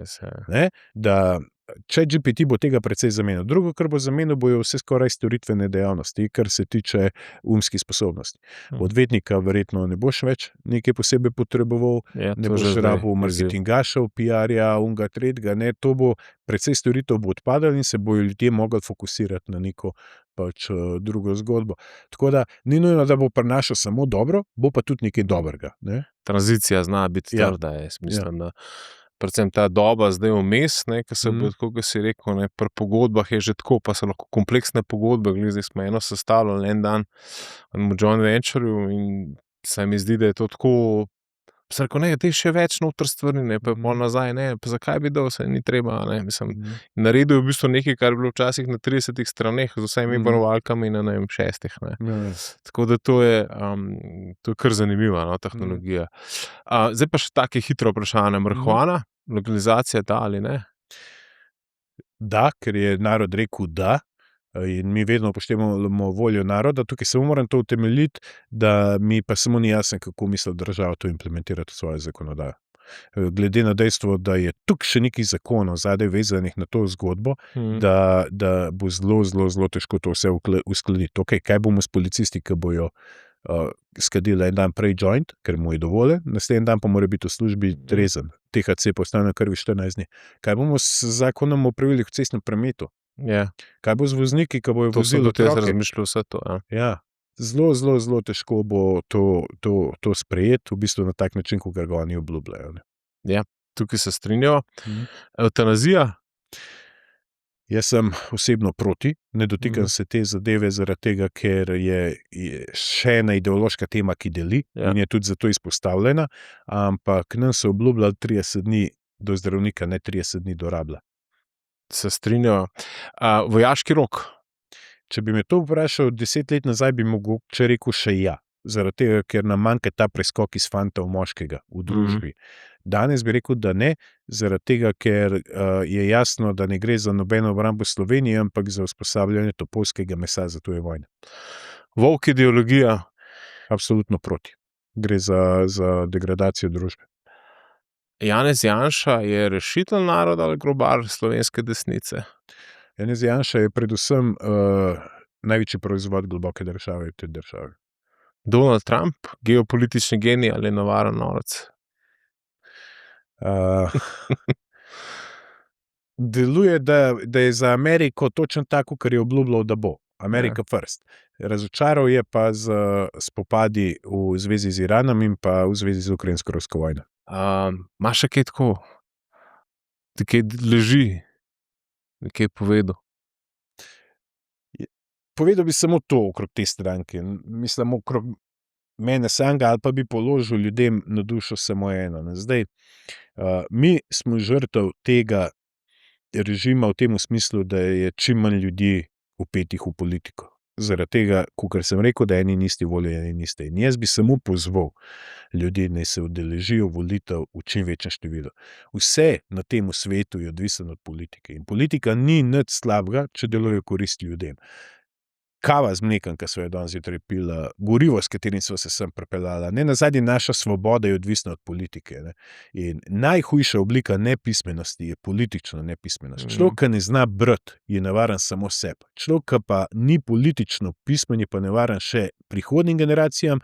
ne, da ChatGPT bo tega precej zamenil. Drugo, kar bo zamenil, bojo vse skoraj storitvene dejavnosti, kar se tiče umskih sposobnosti. Odvetnika verjetno ne boš več nekaj posebej potreboval, ne boš rabil marketingašev, PR-ja, unga, tretjega, ne, to bo precej storitev bo odpadalo in se bojo ljudje mogli fokusirati na neko pač drugo zgodbo. Tako da, ni nujno, da bo prinašal samo dobro, bo pa tudi nekaj dobrega, ne. Tranzicija zna biti trda, jaz mislim, da predvsem ta doba zdaj vmes, ki se bo, tako kot si rekel, ne, pri pogodbah je že tako, pa so lahko kompleksne pogodbe, zdaj smo eno sestavljali en dan v joint ventureu in se mi zdi, da je to tako, se rekel, ne, te še več noter stvari, ne, pa pol nazaj, ne, pa zakaj bi dal, se ni treba, ne, mislim, naredil je v bistvu nekaj, kar je bilo včasih na 30 straneh z vsemi varovalkami na, ne vem, 6, ne. Tako da to je kar zanimiva, no, tehnologija. Zdaj pa še take hitro vprašanje, marihuana, legalizacija da ali ne? Da, ker je narod rekel da, in mi vedno upoštevamo voljo naroda. Tukaj samo moram to utemeljiti, da mi pa samo ni jasno, kako misli država to implementirati v svojo zakonodajo. Glede na dejstvo, da je tukaj še nekaj zakonov zadaj vezanih na to zgodbo, da bo zelo, zelo, zelo težko to vse uskladiti. Okay, kaj bomo s policisti, ki bojo skadili en dan prej joint, ker mu je dovoljen, naslednji dan pa mora biti v službi trezen. THC postane krvi 14 dni. Kaj bomo s zakonom o pravilih v cestnem prometu? Kaj bo z vozniki, ki bojo vozili otroke? To so tudi razmišljali vse to. Ja. Zelo, zelo, zelo težko bo to sprejeti, v bistvu na tak način, kot ga oni obljubljajo. Ja, tukaj se strinjamo. Evtanazija? Jaz sem osebno proti, ne dotikam se te zadeve zaradi tega, ker je še ena ideološka tema, ki deli in je tudi zato izpostavljena, ampak nam so obljubljali 30 dni do zdravnika, ne 30 dni do rablja. Se strinjamo. Vojaški rok? če bi me to vprašal 10 let nazaj, bi mogoče rekel še ja. Zaradi tega, ker nam manjka ta preskok iz fanta v moškega v družbi. Danes bi rekel, da ne, zaradi tega, ker je jasno, da ne gre za nobeno obrambo Slovenije, ampak za usposabljanje topovskega mesa za tuje vojne. Volk ideologija. Absolutno proti. Gre za degradacijo družbe. Janez Janša je rešitelj naroda ali grobar slovenske desnice? Janez Janša je predvsem največji proizvod globoke države v tej državi. Donald Trump, geopolitični genij ali navaren norec? Deluje, da je za Ameriko točno tako, kar je obljubljal, da bo. America first. Razočaral je pa z spopadi v zvezi z Iranom in pa v zvezi z ukrajinsko-rusko vojno. Imaš še kaj tako? Ti kaj leži? Nekaj povedal? Povedal bi samo to okrog te stranke. Mislim, okrog mene samega, ali pa bi položil ljudem na dušo samo eno. Zdaj, mi smo žrtev tega režima v tem smislu, da je čim manj ljudi vpetih v politiko. Zaradi tega, kakor sem rekel, da eni nisti voljo, eni niste. In jaz bi samo pozval ljudi, naj se udeležijo volitev v čim večjem številu. Vse na tem svetu je odvisno od politike. In politika ni nič slabega, če deluje v korist ljudem. Kava z mlekom, ki so jo danes zjutraj pila, gorivo, s katerim so se sem pripeljala. Nenazadnje naša svoboda je odvisna od politike. Ne? In najhujša oblika nepismenosti je politična nepismenost. Človek, ki ne zna brati, je nevaren samo sebi. Človek, ki pa ni politično pismen, je pa nevaren še prihodnjim generacijam,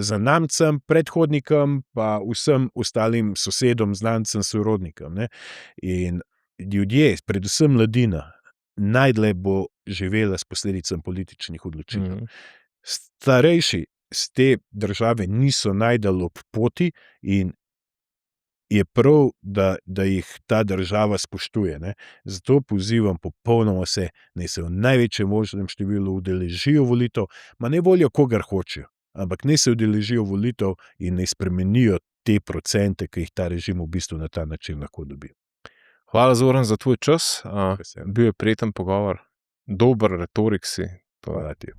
zanamcem, predhodnikom, pa vsem ostalim sosedom, znancem, sorodnikom. Ne? In ljudje, predvsem mladina, najdlje bo živela s posledicami političnih odločitev. Starejši z te države niso najdali ob poti in je prav, da jih ta država spoštuje. Ne? Zato pozivam popolnoma vse, naj se v največjem možnem številu udeležijo volitev, ma ne volijo kogar hočejo, ampak naj se udeležijo volitev in naj spremenijo te procente, ki jih ta režim v bistvu na ta način lahko dobi. Hvala, Zoran, za tvoj čas. Bil je prijeten pogovor. Dober retorik si. Hvala ti.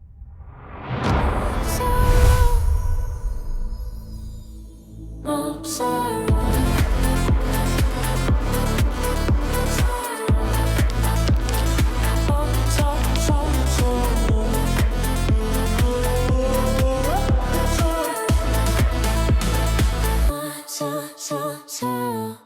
So